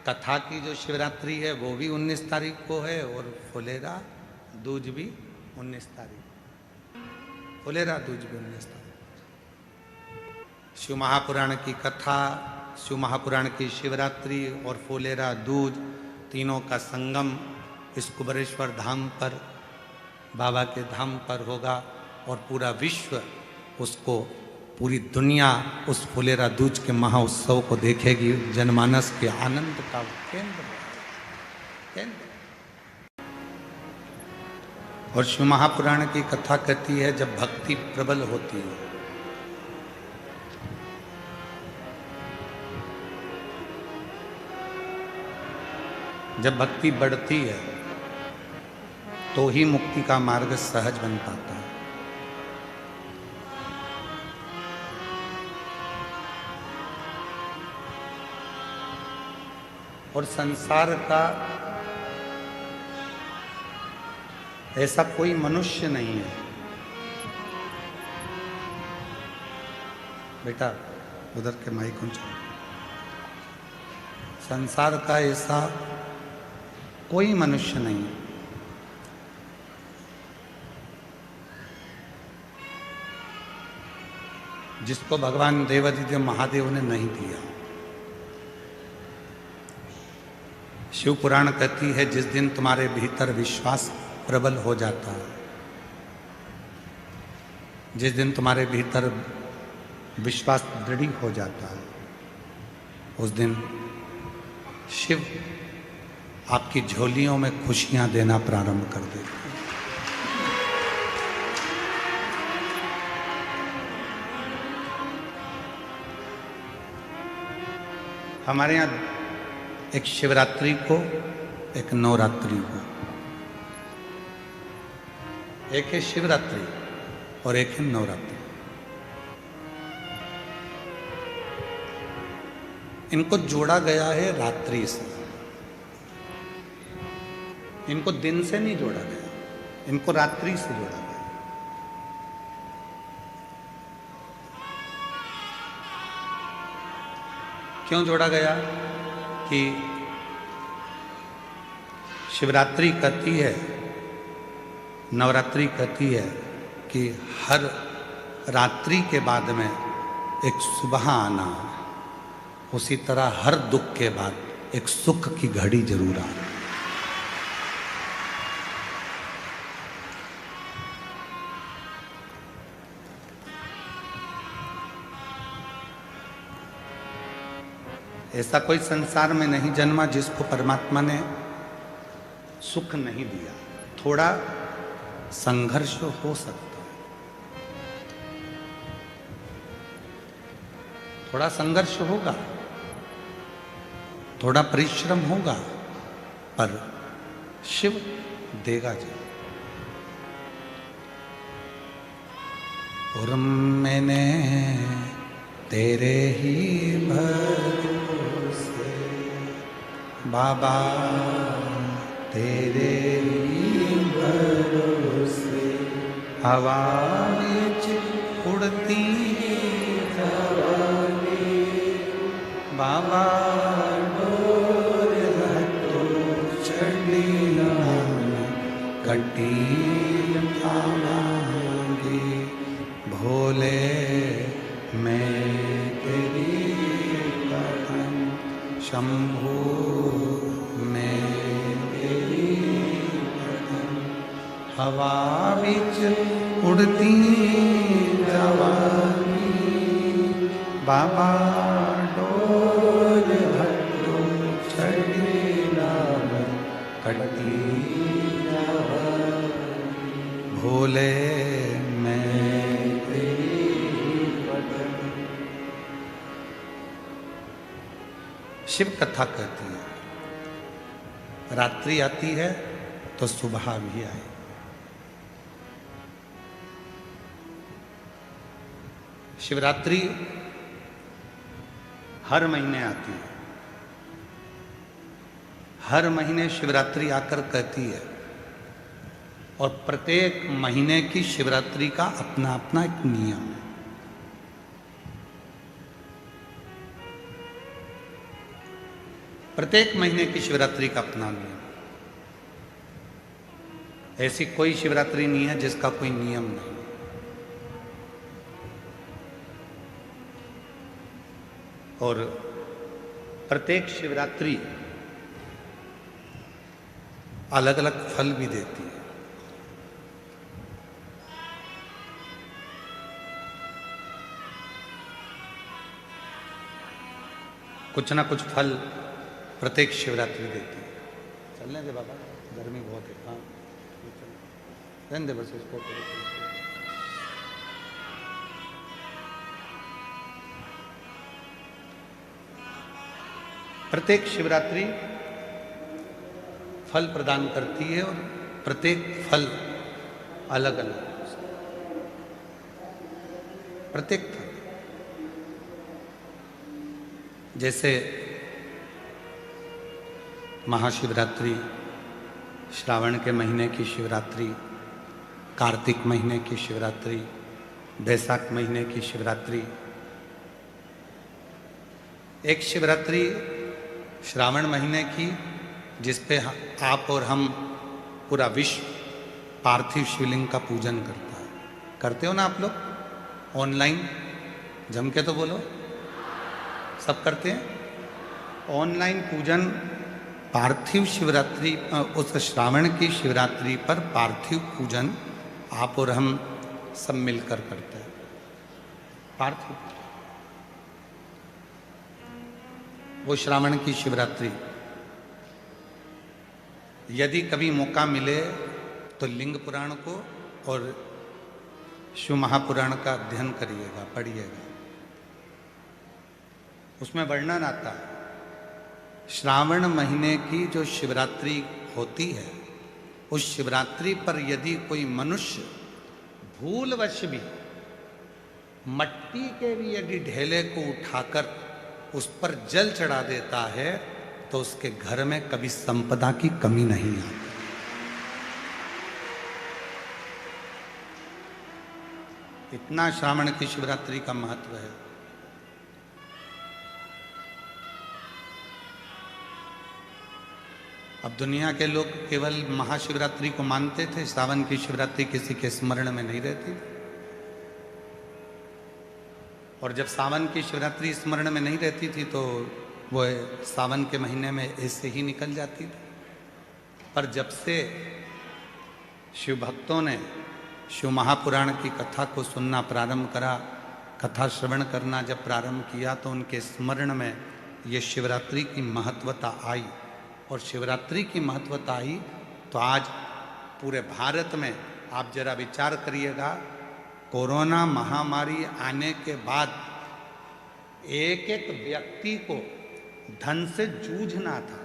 कथा की जो शिवरात्रि है वो भी 19 तारीख को है और फुलेरा दूज भी 19 तारीख, फुलेरा दूज भी 19 तारीख। शिव महापुराण की कथा, शिव महापुराण की शिवरात्रि और फुलेरा दूज तीनों का संगम इस कुबेरेश्वर धाम पर, बाबा के धाम पर होगा और पूरा विश्व उसको, पूरी दुनिया उस फुलेरा दूज के महाउत्सव को देखेगी। जनमानस के आनंद का केंद्र। और शिव महापुराण की कथा कहती है जब भक्ति प्रबल होती है, जब भक्ति बढ़ती है तो ही मुक्ति का मार्ग सहज बन पाता है। और संसार का ऐसा कोई मनुष्य नहीं है, बेटा उधर के माइक ऊंचा, संसार का ऐसा कोई मनुष्य नहीं है जिसको भगवान देवादिदेव महादेव ने नहीं दिया। शिव पुराण कहती है जिस दिन तुम्हारे भीतर विश्वास प्रबल हो जाता है, जिस दिन तुम्हारे भीतर विश्वास दृढ़ हो जाता है, उस दिन शिव आपकी झोलियों में खुशियां देना प्रारंभ कर देते हैं। हमारे यहाँ एक शिवरात्रि को, एक नवरात्रि को, एक है शिवरात्रि और एक है नवरात्रि। इनको जोड़ा गया है रात्रि से, इनको दिन से नहीं जोड़ा गया, इनको रात्रि से जोड़ा गया। क्यों जोड़ा गया? कि शिवरात्रि कहती है, नवरात्रि कहती है कि हर रात्रि के बाद में एक सुबह आना, उसी तरह हर दुख के बाद एक सुख की घड़ी जरूर आना। ऐसा कोई संसार में नहीं जन्मा जिसको परमात्मा ने सुख नहीं दिया। थोड़ा संघर्ष हो सकता है, थोड़ा संघर्ष होगा, थोड़ा परिश्रम होगा, पर शिव देगा जी। और मैंने तेरे ही भरोसे बाबा, तेरे ही भरोसे हवा विच उड़ती जवानी बाबा, डोर हटो चढ़ी कटी आवांगी भोले, मैं तेरी पतन शंभू, मैं तेरी पतन हवा विच उड़ती जवानी बाबा, डोर हटो चढ़ी नाम कटी भोले, शिव कथा कहती है रात्रि आती है तो सुबह भी आए। शिवरात्रि हर महीने आती है, हर महीने शिवरात्रि आकर कहती है, और प्रत्येक महीने की शिवरात्रि का अपना अपना एक नियम है। प्रत्येक महीने की शिवरात्रि का अपना नियम। ऐसी कोई शिवरात्रि नहीं है जिसका कोई नियम नहीं। और प्रत्येक शिवरात्रि अलग अलग फल भी देती है। कुछ ना कुछ फल प्रत्येक शिवरात्रि देती है। चलने दे बाबा, गर्मी बहुत है। हाँ रहने दे बस इसको। प्रत्येक शिवरात्रि फल प्रदान करती है और प्रत्येक फल अलग अलग। प्रत्येक फल जैसे महाशिवरात्रि, श्रावण के महीने की शिवरात्रि, कार्तिक महीने की शिवरात्रि, बैसाख महीने की शिवरात्रि। एक शिवरात्रि श्रावण महीने की जिस पे आप और हम पूरा विश्व पार्थिव शिवलिंग का पूजन करता है। करते हो ना आप लोग? ऑनलाइन जम के तो बोलो, सब करते हैं। ऑनलाइन पूजन पार्थिव शिवरात्रि, उस श्रावण की शिवरात्रि पर पार्थिव पूजन आप और हम सब मिलकर करते हैं। पार्थिव वो श्रावण की शिवरात्रि, यदि कभी मौका मिले तो लिंग पुराण को और शिव महापुराण का अध्ययन करिएगा, पढ़िएगा। उसमें वर्णन आता है श्रावण महीने की जो शिवरात्रि होती है, उस शिवरात्रि पर यदि कोई मनुष्य भूलवश भी मट्टी के भी यदि ढेले को उठाकर उस पर जल चढ़ा देता है तो उसके घर में कभी संपदा की कमी नहीं आती। इतना श्रावण की शिवरात्रि का महत्व है। अब दुनिया के लोग केवल महाशिवरात्रि को मानते थे, सावन की शिवरात्रि किसी के स्मरण में नहीं रहती। और जब सावन की शिवरात्रि स्मरण में नहीं रहती थी तो वो सावन के महीने में ऐसे ही निकल जाती थी। पर जब से शिव भक्तों ने शिव महापुराण की कथा को सुनना प्रारंभ करा, कथा श्रवण करना जब प्रारंभ किया, तो उनके स्मरण में ये शिवरात्रि की महत्वता आई। और शिवरात्रि की महत्वता आई तो आज पूरे भारत में आप जरा विचार करिएगा, कोरोना महामारी आने के बाद एक एक व्यक्ति को धन से जूझना था,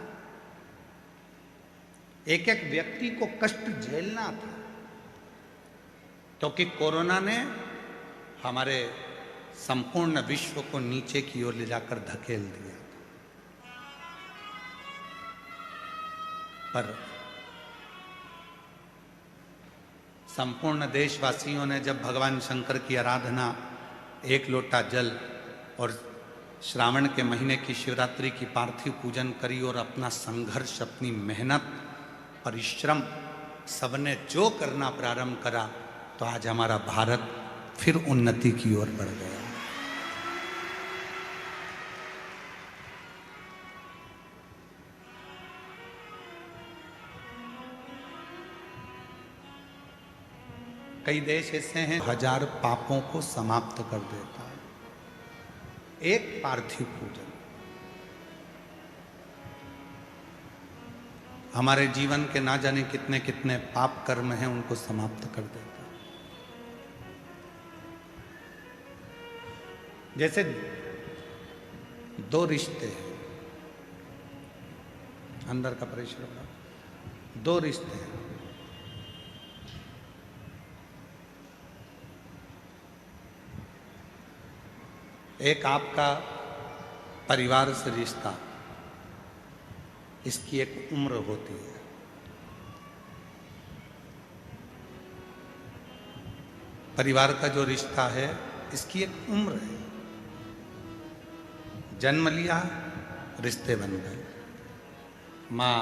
एक एक व्यक्ति को कष्ट झेलना था, क्योंकि कोरोना ने हमारे संपूर्ण विश्व को नीचे की ओर ले जाकर धकेल दिया। पर संपूर्ण देशवासियों ने जब भगवान शंकर की आराधना, एक लोटा जल और श्रावण के महीने की शिवरात्रि की पार्थिव पूजन करी और अपना संघर्ष, अपनी मेहनत, परिश्रम सबने जो करना प्रारंभ करा, तो आज हमारा भारत फिर उन्नति की ओर बढ़ गया। कई देश ऐसे हैं 1000 पापों को समाप्त कर देता है एक पार्थिव पूजन। हमारे जीवन के ना जाने कितने कितने पाप कर्म हैं, उनको समाप्त कर देता है। जैसे दो रिश्ते हैं, अंदर का परिश्रम, दो रिश्ते हैं। एक आपका परिवार से रिश्ता, इसकी एक उम्र होती है। परिवार का जो रिश्ता है, इसकी एक उम्र है। जन्म लिया, रिश्ते बन गए, माँ,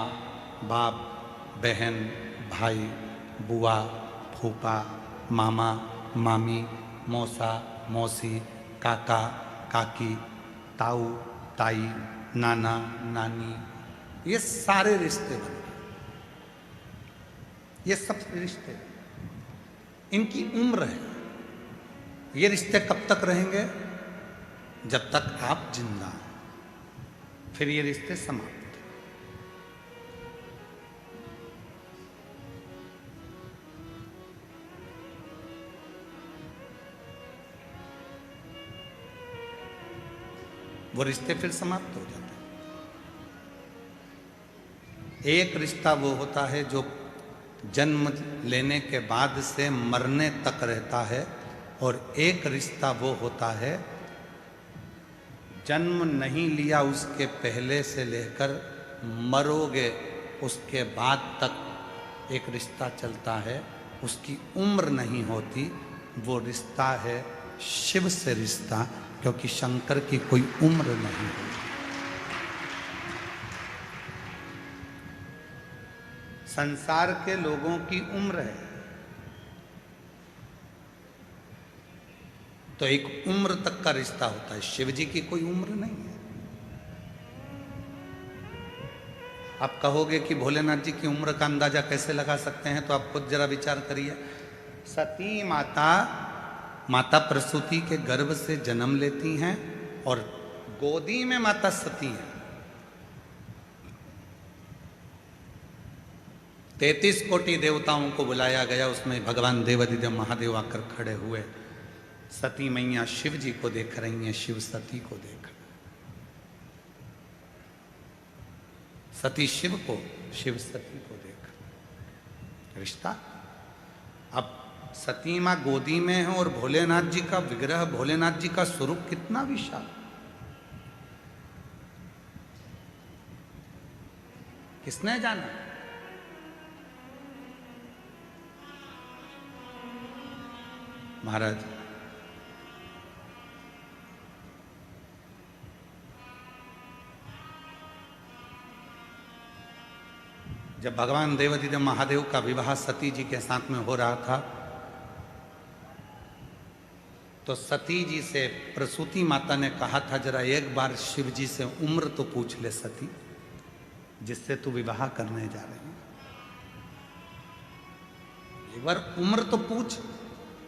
बाप, बहन, भाई, बुआ, फूफा, मामा, मामी, मौसा, मौसी, काका, काकी, ताऊ, ताई, नाना, नानी, ये सारे रिश्ते बन गए। ये सब रिश्ते, इनकी उम्र है। ये रिश्ते कब तक रहेंगे? जब तक आप जिंदा हैं, फिर ये रिश्ते समाप्त। वो रिश्ते फिर समाप्त हो जाते हैं। एक रिश्ता वो होता है जो जन्म लेने के बाद से मरने तक रहता है, और एक रिश्ता वो होता है जन्म नहीं लिया उसके पहले से लेकर मरोगे उसके बाद तक एक रिश्ता चलता है, उसकी उम्र नहीं होती। वो रिश्ता है शिव से रिश्ता, क्योंकि शंकर की कोई उम्र नहीं होती। संसार के लोगों की उम्र है, तो एक उम्र तक का रिश्ता होता है। शिव जी की कोई उम्र नहीं है। आप कहोगे कि भोलेनाथ जी की उम्र का अंदाजा कैसे लगा सकते हैं, तो आप खुद जरा विचार करिए। सती माता, माता प्रसूति के गर्भ से जन्म लेती हैं और गोदी में माता सती हैं। 33 कोटि देवताओं को बुलाया गया, उसमें भगवान देवाधिदेव महादेव आकर खड़े हुए। सती मैया शिव जी को देख रही हैं, शिव सती को देख रहे, सती शिव को, शिव सती को देख रिश्ता। अब सती मां गोदी में है और भोलेनाथ जी का विग्रह, भोलेनाथ जी का स्वरूप कितना विशाल। किसने जाना? महाराज जब भगवान देवाधिदेव महादेव का विवाह सती जी के साथ में हो रहा था, तो सती जी से प्रसूति माता ने कहा था, जरा एक बार शिव जी से उम्र तो पूछ ले सती, जिससे तू विवाह करने जा रही है। एक बार उम्र तो पूछ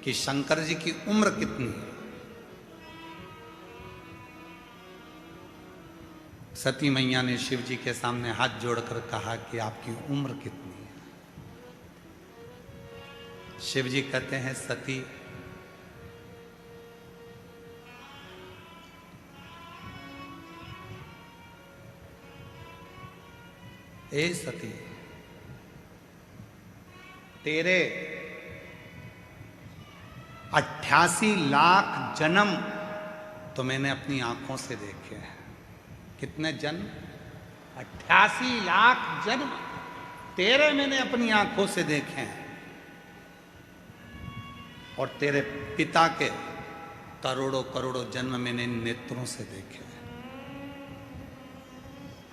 कि शंकर जी की उम्र कितनी है। सती मैया ने शिव जी के सामने हाथ जोड़कर कहा कि आपकी उम्र कितनी है। शिव जी कहते हैं, सती ए सती, तेरे 88 लाख जन्म तो मैंने अपनी आंखों से देखे हैं। कितने जन्म? 88 लाख जन्म तेरे मैंने अपनी आंखों से देखे हैं, और तेरे पिता के करोड़ों करोड़ों जन्म मैंने नेत्रों से देखे हैं।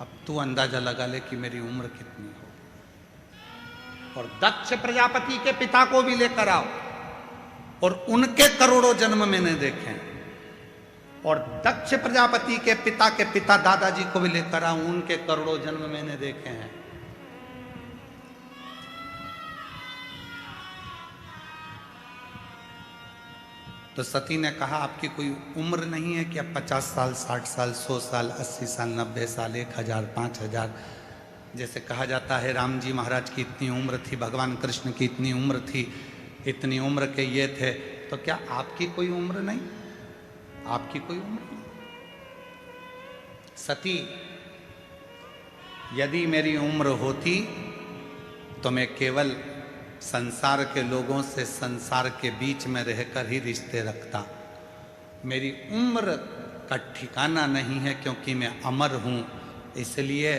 अब तू अंदाजा लगा ले कि मेरी उम्र कितनी हो। और दक्ष प्रजापति के पिता को भी लेकर आओ, और उनके करोड़ों जन्म मैंने देखे हैं। और दक्ष प्रजापति के पिता दादाजी को भी लेकर आओ, उनके करोड़ों जन्म मैंने देखे हैं। तो सती ने कहा, आपकी कोई उम्र नहीं है कि आप 50 साल, 60 साल, 100 साल, 80 साल, 90 साल, 1000, 5000, जैसे कहा जाता है राम जी महाराज की इतनी उम्र थी, भगवान कृष्ण की इतनी उम्र थी, इतनी उम्र के ये थे, तो क्या आपकी कोई उम्र नहीं? आपकी कोई उम्र नहीं। सती, यदि मेरी उम्र होती तो मैं केवल संसार के लोगों से संसार के बीच में रहकर ही रिश्ते रखता। मेरी उम्र का ठिकाना नहीं है, क्योंकि मैं अमर हूँ। इसलिए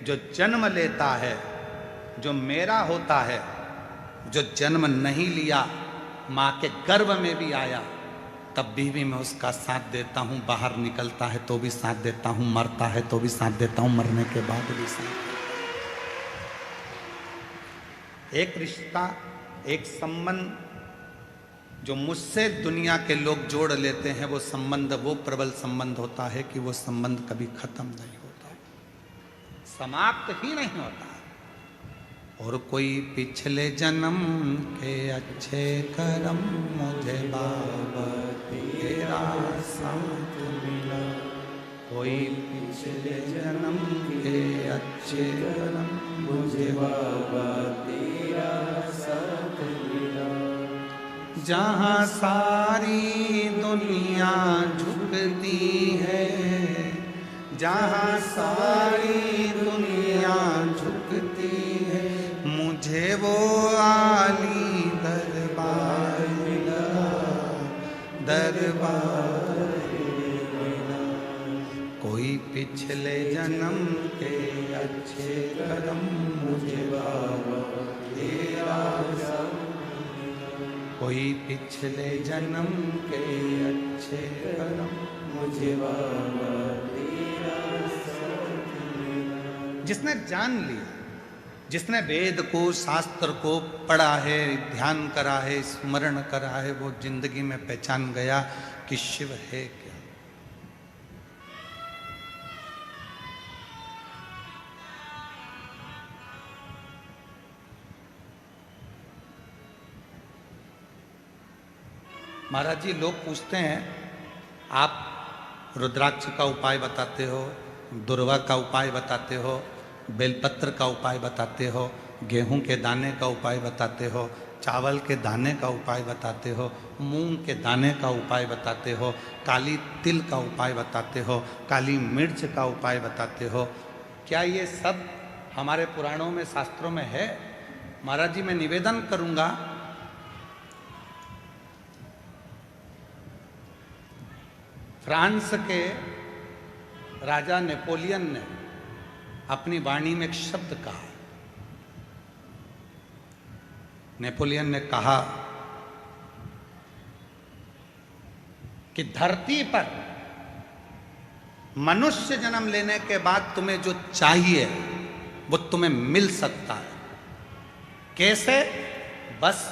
जो जन्म लेता है, जो मेरा होता है, जो जन्म नहीं लिया, माँ के गर्भ में भी आया, तब भी मैं उसका साथ देता हूँ। बाहर निकलता है तो भी साथ देता हूँ, मरता है तो भी साथ देता हूँ, मरने के बाद भी साथ देता हूँ। एक रिश्ता, एक संबंध जो मुझसे दुनिया के लोग जोड़ लेते हैं, वो संबंध वो प्रबल संबंध होता है कि वो संबंध कभी खत्म नहीं होता, समाप्त ही नहीं होता। और कोई पिछले जन्म के अच्छे कर्म मुझे बाबा तेरा साथ मिला, कोई पिछले जन्म के अच्छे कर्म मुझे बाबा तेरा साथ मिला। जहाँ सारी दुनिया झुकती है, जहाँ सारी दुनिया झुकती है, मुझे वो आली दरबार मिला, दरबार मिला। कोई पिछले जन्म के अच्छे कर्म मुझे बाबा तेरा साथ, कोई पिछले जन्म के अच्छे कर्म मुझे बाबा तेरा साथ मिला। जिसने जान लिया, जिसने वेद को, शास्त्र को पढ़ा है, ध्यान करा है, स्मरण करा है, वो जिंदगी में पहचान गया कि शिव है क्या। महाराज जी, लोग पूछते हैं आप रुद्राक्ष का उपाय बताते हो, दुर्वा का उपाय बताते हो, बेलपत्र का उपाय बताते हो, गेहूं के दाने का उपाय बताते हो, चावल के दाने का उपाय बताते हो, मूंग के दाने का उपाय बताते हो, काली तिल का उपाय बताते हो, काली मिर्च का उपाय बताते हो। क्या ये सब हमारे पुराणों में, शास्त्रों में है? महाराज जी, मैं निवेदन करूंगा, फ्रांस के राजा नेपोलियन ने अपनी वाणी में एक शब्द कहा। नेपोलियन ने कहा कि धरती पर मनुष्य जन्म लेने के बाद तुम्हें जो चाहिए वो तुम्हें मिल सकता है। कैसे? बस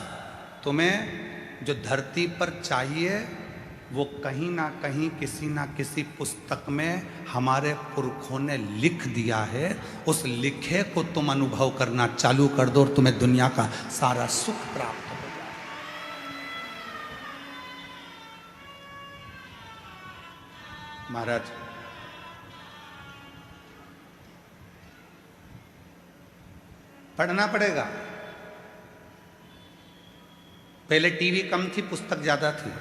तुम्हें जो धरती पर चाहिए वो कहीं ना कहीं, किसी ना किसी पुस्तक में हमारे पुरखों ने लिख दिया है। उस लिखे को तुम अनुभव करना चालू कर दो और तुम्हें दुनिया का सारा सुख प्राप्त हो जाए। महाराज, पढ़ना पड़ेगा। पहले टीवी कम थी, पुस्तक ज्यादा थी।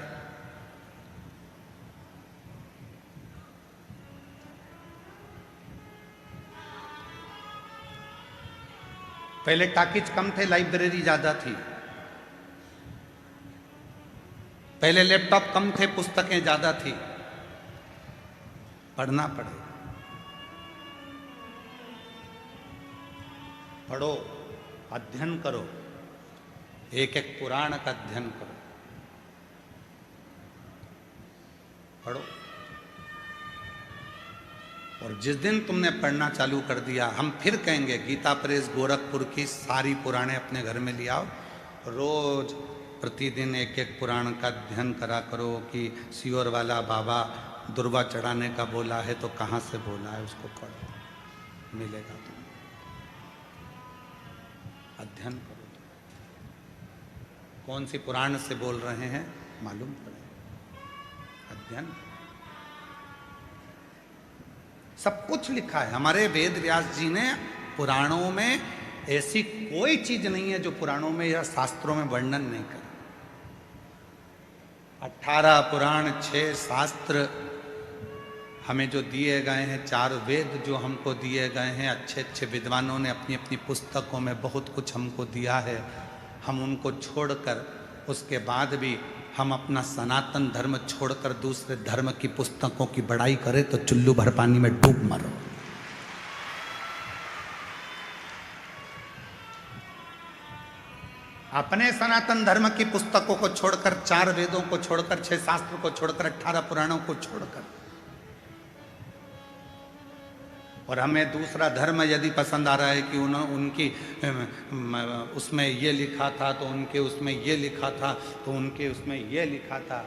पहले टाकिज कम थे, लाइब्रेरी ज्यादा थी। पहले लैपटॉप कम थे, पुस्तकें ज्यादा थी। पढ़ना पड़ेगा। पढ़ो, अध्ययन करो, एक एक पुराण का अध्ययन करो, पढ़ो। और जिस दिन तुमने पढ़ना चालू कर दिया, हम फिर कहेंगे गीता प्रेस गोरखपुर की सारी पुराणे अपने घर में ले आओ, रोज प्रतिदिन एक एक पुराण का अध्ययन करा करो कि सियोर वाला बाबा दुर्वा चढ़ाने का बोला है तो कहाँ से बोला है, उसको पढ़ो, मिलेगा तुम्हें। अध्ययन करो, कौन सी पुराण से बोल रहे हैं मालूम पड़े, अध्ययन। सब कुछ लिखा है हमारे वेद व्यास जी ने पुराणों में। ऐसी कोई चीज नहीं है जो पुराणों में या शास्त्रों में वर्णन नहीं करे। 18 पुराण, 6 शास्त्र हमें जो दिए गए हैं, 4 वेद जो हमको दिए गए हैं, अच्छे अच्छे विद्वानों ने अपनी अपनी पुस्तकों में बहुत कुछ हमको दिया है। हम उनको छोड़कर, उसके बाद भी हम अपना सनातन धर्म छोड़कर दूसरे धर्म की पुस्तकों की बड़ाई करें तो चुल्लू भर पानी में डूब मरो। अपने सनातन धर्म की पुस्तकों को छोड़कर, 4 वेदों को छोड़कर, 6 शास्त्र को छोड़कर, 18 पुराणों को छोड़कर, और हमें दूसरा धर्म यदि पसंद आ रहा है कि उनकी उसमें ये लिखा था तो उनके उसमें ये लिखा था तो उनके उसमें ये लिखा था,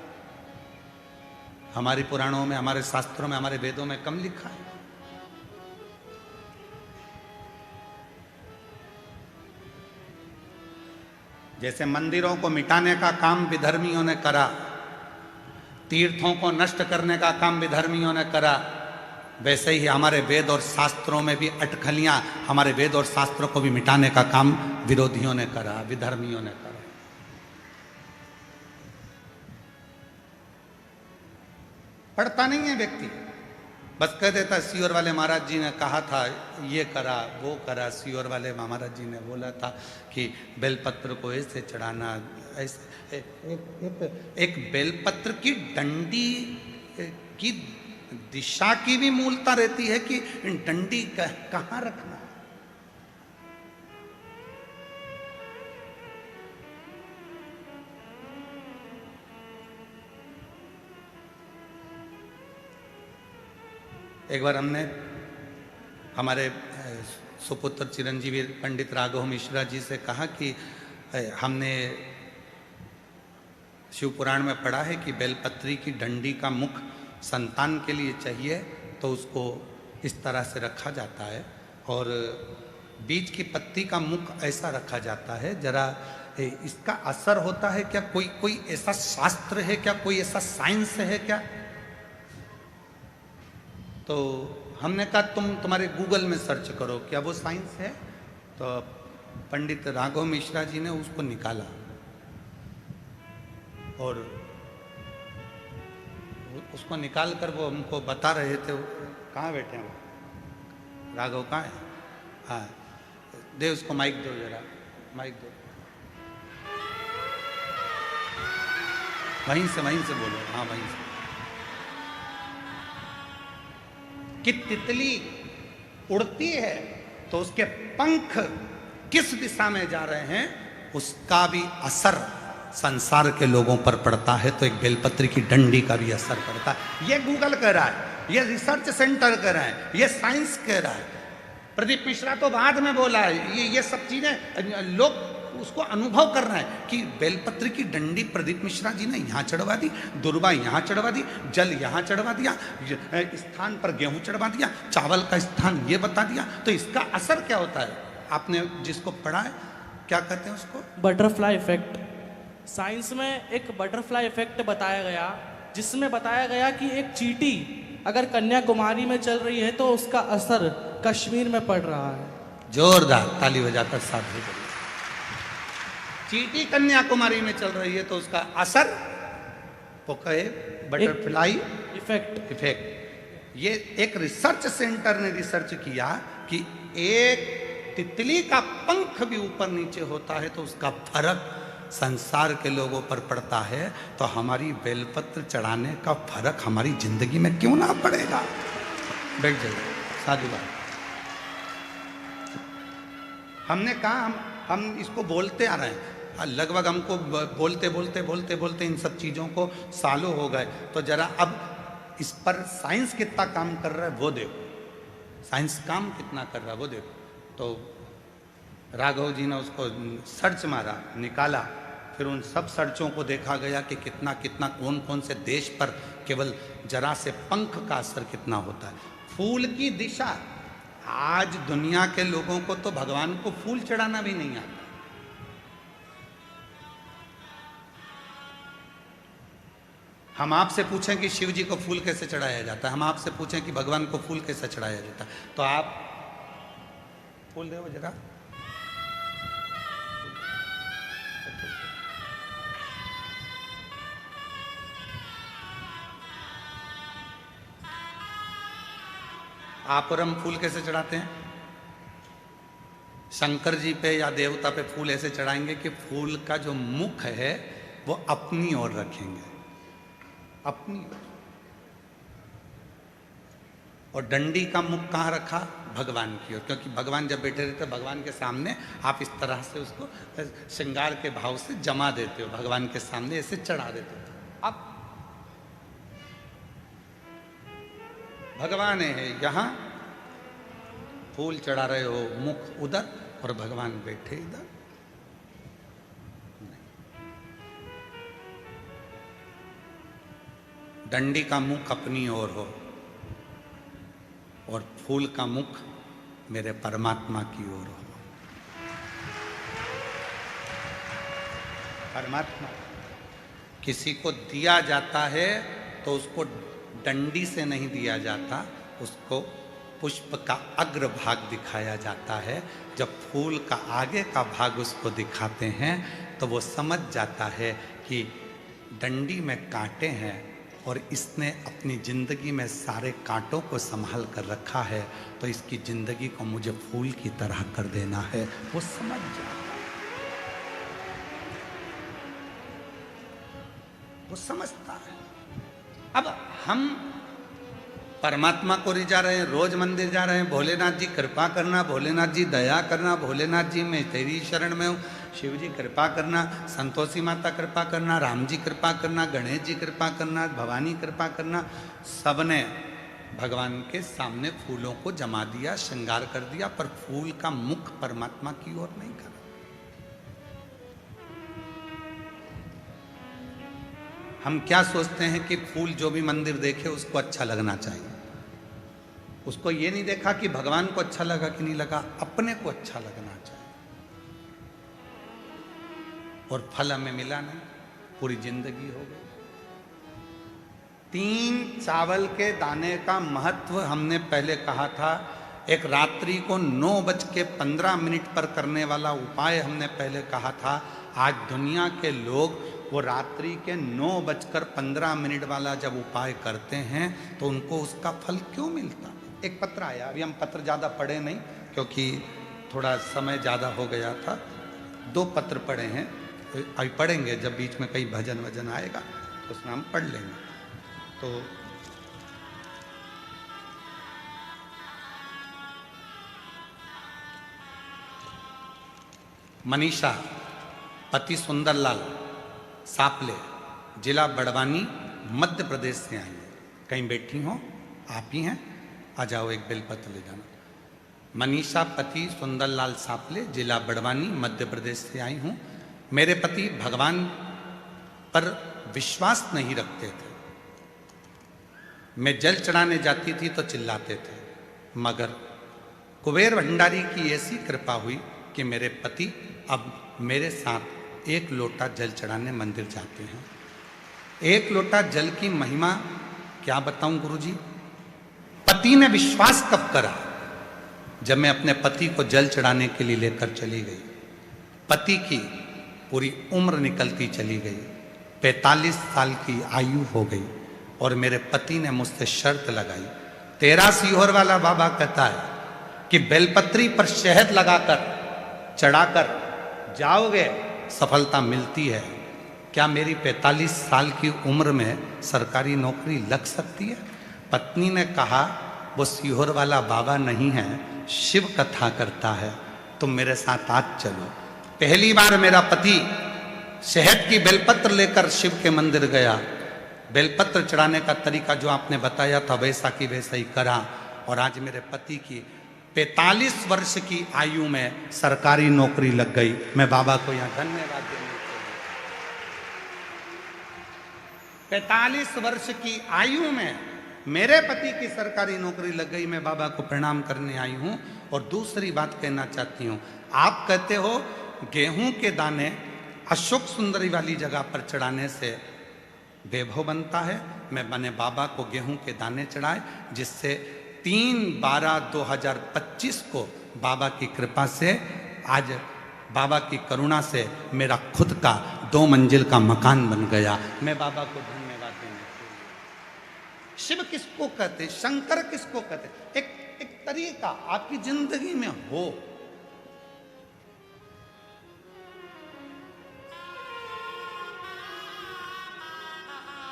हमारे पुराणों में, हमारे शास्त्रों में, हमारे वेदों में कम लिखा है। जैसे मंदिरों को मिटाने का काम विधर्मियों ने करा, तीर्थों को नष्ट करने का काम विधर्मियों ने करा, वैसे ही हमारे वेद और शास्त्रों में भी अटकलियां, हमारे वेद और शास्त्रों को भी मिटाने का काम विरोधियों ने करा, विधर्मियों ने करा। पढ़ता नहीं है व्यक्ति, बस कह देता सियोर वाले महाराज जी ने कहा था, ये करा वो करा, सियोर वाले महाराज जी ने बोला था कि बेलपत्र को ऐसे चढ़ाना, ऐसे एक बेलपत्र की डंडी की दिशा की भी मूलता रहती है कि डंडी कहाँ रखना है। एक बार हमने हमारे सुपुत्र चिरंजीवी पंडित राघव मिश्रा जी से कहा कि हमने शिव पुराण में पढ़ा है कि बेलपत्री की डंडी का मुख संतान के लिए चाहिए तो उसको इस तरह से रखा जाता है, और बीज की पत्ती का मुख ऐसा रखा जाता है। जरा इसका असर होता है क्या? कोई ऐसा शास्त्र है क्या? कोई ऐसा साइंस है क्या? तो हमने कहा तुम्हारे गूगल में सर्च करो, क्या वो साइंस है? तो पंडित राघव मिश्रा जी ने उसको निकाला और उसको निकाल कर वो हमको बता रहे थे। कहाँ बैठे हैं वो? राघव कहाँ है? हाँ, दे उसको माइक दो, जरा माइक दो, वहीं से बोलो। हाँ, वहीं से। कि तितली उड़ती है तो उसके पंख किस दिशा में जा रहे हैं, उसका भी असर संसार के लोगों पर पड़ता है, तो एक बेलपत्र की डंडी का भी असर पड़ता है। ये गूगल कह रहा है, ये रिसर्च सेंटर कह रहा है, ये साइंस कह रहा है। प्रदीप मिश्रा तो बाद में बोला है। ये सब चीजें लोग उसको अनुभव कर रहे हैं कि बेलपत्र की डंडी प्रदीप मिश्रा जी ने यहाँ चढ़वा दी, दुर्वा यहाँ चढ़वा दी, जल यहाँ चढ़वा दिया, स्थान पर गेहूं चढ़वा दिया, चावल का स्थान ये बता दिया, तो इसका असर क्या होता है? आपने जिसको पढ़ा है, क्या कहते हैं उसको? Butterfly effect. साइंस में एक बटरफ्लाई इफेक्ट बताया गया, जिसमें बताया गया कि एक चींटी अगर कन्याकुमारी में चल रही है तो उसका असर कश्मीर में पड़ रहा है। जोरदार ताली बजाकर साथ हो जाइए। चींटी कन्याकुमारी में चल रही है तो उसका असर, वो कहे बटरफ्लाई इफेक्ट। ये एक रिसर्च सेंटर ने रिसर्च किया कि एक तितली का पंख भी ऊपर नीचे होता है तो उसका फर्क संसार के लोगों पर पड़ता है, तो हमारी बेलपत्र चढ़ाने का फर्क हमारी जिंदगी में क्यों ना पड़ेगा? बैठ जाइए, साधु बात। हमने कहा हम इसको बोलते आ रहे हैं, लगभग हमको बोलते इन सब चीज़ों को सालों हो गए। तो जरा अब इस पर साइंस कितना काम कर रहा है वो देखो, साइंस काम कितना कर रहा है वो देखो। तो राघव जी ने उसको सर्च मारा, निकाला, फिर उन सब सर्चों को देखा गया कि कितना कितना कौन कौन से देश पर केवल जरा से पंख का असर कितना होता है। फूल की दिशा, आज दुनिया के लोगों को तो भगवान को फूल चढ़ाना भी नहीं आता। हम आपसे पूछें कि शिव जी को फूल कैसे चढ़ाया जाता है, हम आपसे पूछें कि भगवान को फूल कैसे चढ़ाया जाता है, तो आप फूल दे जरा। आप और हम फूल कैसे चढ़ाते हैं? शंकर जी पे या देवता पे फूल ऐसे चढ़ाएंगे कि फूल का जो मुख है वो अपनी ओर रखेंगे, अपनी ओर। और डंडी का मुख कहाँ रखा? भगवान की ओर, क्योंकि भगवान जब बैठे रहते भगवान के सामने आप इस तरह से उसको श्रृंगार के भाव से जमा देते हो, भगवान के सामने ऐसे चढ़ा देते हो। अब भगवान है यहाँ, फूल चढ़ा रहे हो, मुख उधर और भगवान बैठे इधर। डंडी का मुख अपनी ओर हो और फूल का मुख मेरे परमात्मा की ओर हो। परमात्मा किसी को दिया जाता है तो उसको डंडी से नहीं दिया जाता, उसको पुष्प का अग्र भाग दिखाया जाता है। जब फूल का आगे का भाग उसको दिखाते हैं तो वो समझ जाता है कि डंडी में कांटे हैं और इसने अपनी जिंदगी में सारे कांटों को संभाल कर रखा है, तो इसकी जिंदगी को मुझे फूल की तरह कर देना है। वो समझ जाता है, वो समझता है। अब हम परमात्मा को रिझा रहे हैं, रोज मंदिर जा रहे हैं, भोलेनाथ जी कृपा करना, भोलेनाथ जी दया करना, भोलेनाथ जी मैं तेरी शरण में हूँ, शिव जी कृपा करना, संतोषी माता कृपा करना, राम जी कृपा करना, गणेश जी कृपा करना, भवानी कृपा करना। सबने भगवान के सामने फूलों को जमा दिया, श्रृंगार कर दिया, पर फूल का मुख परमात्मा की ओर नहीं करा। हम क्या सोचते हैं कि फूल जो भी मंदिर देखे उसको अच्छा लगना चाहिए। उसको ये नहीं देखा कि भगवान को अच्छा लगा कि नहीं लगा, अपने को अच्छा लगना चाहिए। और फल हमें मिला नहीं, पूरी जिंदगी हो गई। 3 चावल के दाने का महत्व हमने पहले कहा था। एक रात्रि को 9:15 पर करने वाला उपाय हमने पहले कहा था। आज दुनिया के लोग वो रात्रि के 9:15 वाला जब उपाय करते हैं तो उनको उसका फल क्यों मिलता? एक पत्र आया, अभी हम पत्र ज़्यादा पढ़े नहीं क्योंकि थोड़ा समय ज़्यादा हो गया था। 2 पत्र पढ़े हैं, अभी पढ़ेंगे जब बीच में कहीं भजन वजन आएगा तो उसमें हम पढ़ लेंगे। तो मनीषा पति सुंदरलाल सापले, जिला बड़वानी, मध्य प्रदेश से आई है। कहीं बैठी हो, आप ही हैं, आ जाओ, एक बेलपत्र ले जाना। मनीषा पति सुंदरलाल सापले, जिला बड़वानी, मध्य प्रदेश से आई हूँ। मेरे पति भगवान पर विश्वास नहीं रखते थे। मैं जल चढ़ाने जाती थी तो चिल्लाते थे, मगर कुबेर भंडारी की ऐसी कृपा हुई कि मेरे पति अब मेरे साथ 1 लोटा जल चढ़ाने मंदिर जाते हैं। 1 लोटा जल की महिमा क्या बताऊं गुरुजी। पति ने विश्वास कब करा? जब मैं अपने पति को जल चढ़ाने के लिए लेकर चली गई। पति की पूरी उम्र निकलती चली गई, 45 साल की आयु हो गई और मेरे पति ने मुझसे शर्त लगाई। तेरा सीहोर वाला बाबा कहता है कि बेलपत्री पर शहद लगाकर चढ़ाकर जाओगे सफलता मिलती है। क्या मेरी 45 साल की उम्र में सरकारी नौकरी लग सकती है? पत्नी ने कहा वो सीहोर वाला बाबा नहीं है, शिव कथा करता है, तुम मेरे साथ आज चलो। पहली बार मेरा पति शहद की बेलपत्र लेकर शिव के मंदिर गया। बेलपत्र चढ़ाने का तरीका जो आपने बताया था वैसा की वैसा ही करा और आज मेरे पति की 45 वर्ष की आयु में सरकारी नौकरी लग गई। मैं बाबा को यहाँ धन्यवाद देने के लिए, 45 वर्ष की आयु में मेरे पति की सरकारी नौकरी लग गई। मैं बाबा को प्रणाम करने आई हूँ। और दूसरी बात कहना चाहती हूँ, आप कहते हो गेहूं के दाने अशोक सुंदरी वाली जगह पर चढ़ाने से वैभव बनता है। मैंने बाबा को गेहूं के दाने चढ़ाए, जिससे 3/12/2025 को बाबा की कृपा से, आज बाबा की करुणा से मेरा खुद का 2 मंजिल का मकान बन गया। मैं बाबा को धन्यवाद देने के लिए। शिव किसको कहते, शंकर किसको कहते? एक तरीका आपकी जिंदगी में हो।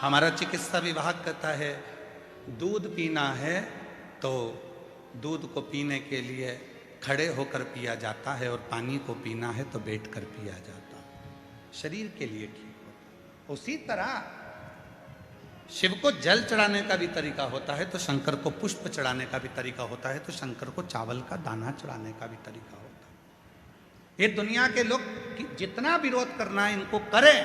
हमारा चिकित्सा विभाग कहता है दूध पीना है तो दूध को पीने के लिए खड़े होकर पिया जाता है और पानी को पीना है तो बैठकर पिया जाता है, शरीर के लिए ठीक होता। उसी तरह शिव को जल चढ़ाने का भी तरीका होता है, तो शंकर को पुष्प चढ़ाने का भी तरीका होता है, तो शंकर को चावल का दाना चढ़ाने का भी तरीका होता है। ये दुनिया के लोग जितना विरोध करना है इनको करें,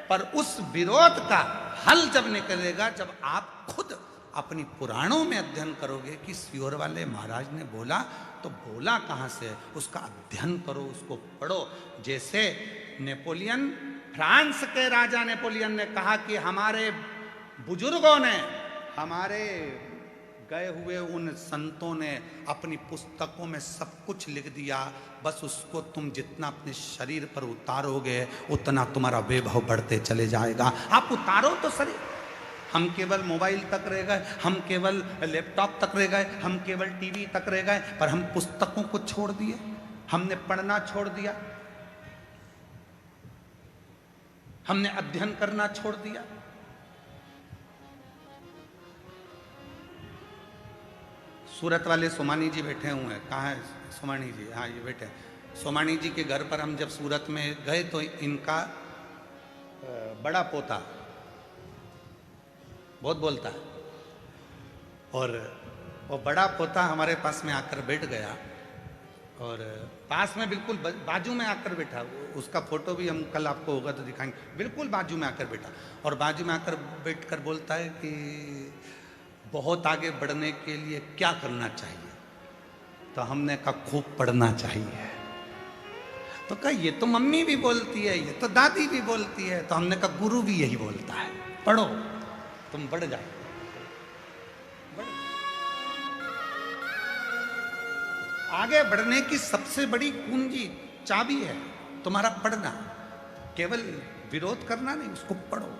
पर उस विरोध का हल जब निकलेगा जब आप खुद अपनी पुराणों में अध्ययन करोगे कि सियोर वाले महाराज ने बोला, तो बोला कहाँ से, उसका अध्ययन करो, उसको पढ़ो। जैसे नेपोलियन, फ्रांस के राजा नेपोलियन ने कहा कि हमारे बुजुर्गों ने, हमारे गए हुए उन संतों ने अपनी पुस्तकों में सब कुछ लिख दिया, बस उसको तुम जितना अपने शरीर पर उतारोगे उतना तुम्हारा वैभव बढ़ते चले जाएगा। आप उतारो तो शरीर। हम केवल मोबाइल तक रह गए, हम केवल लैपटॉप तक रह गए, हम केवल टीवी तक रह गए, पर हम पुस्तकों को छोड़ दिए, हमने पढ़ना छोड़ दिया, हमने अध्ययन करना छोड़ दिया। सूरत वाले सोमानी जी बैठे हुए हैं, कहाँ है सोमानी जी? हाँ ये बैठे। सोमानी जी के घर पर हम जब सूरत में गए तो इनका बड़ा पोता बहुत बोलता है, और वो बड़ा पोता हमारे पास में आकर बैठ गया, और पास में बिल्कुल बाजू में आकर बैठा। उसका फोटो भी हम कल आपको होगा तो दिखाएंगे। बिल्कुल बाजू में आकर बैठा, और बाजू में आकर बैठकर बोलता है कि बहुत आगे बढ़ने के लिए क्या करना चाहिए? तो हमने कहा खूब पढ़ना चाहिए। तो कहा ये तो मम्मी भी बोलती है, ये तो दादी भी बोलती है। तो हमने कहा गुरु भी यही बोलता है, पढ़ो, तुम बढ़ जाओ। आगे बढ़ने की सबसे बड़ी कुंजी, चाबी है तुम्हारा पढ़ना। केवल विरोध करना नहीं, उसको पढ़ो।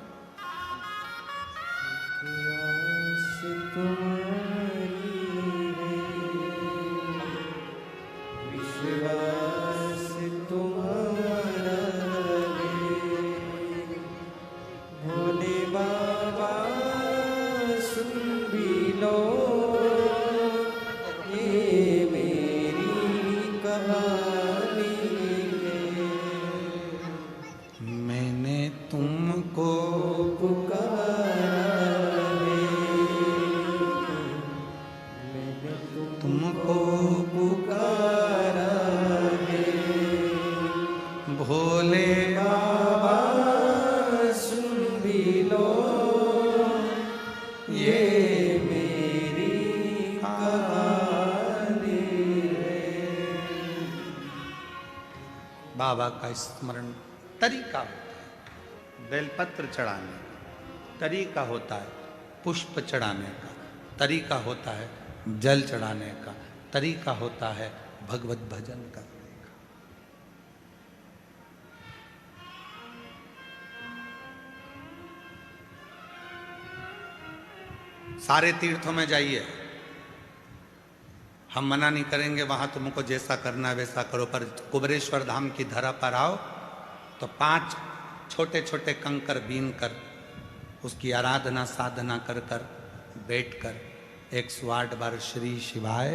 बाबा का स्मरण तरीका होता है, बेलपत्र चढ़ाने का तरीका होता है, पुष्प चढ़ाने का तरीका होता है, जल चढ़ाने का तरीका होता है, भगवत भजन करने का। सारे तीर्थों में जाइए, हम मना नहीं करेंगे, वहां तुमको जैसा करना है वैसा करो, पर कुबेरेश्वर धाम की धरा पर आओ तो 5 छोटे छोटे कंकर बीन कर उसकी आराधना साधना कर कर बैठ कर 108 बार श्री शिवाय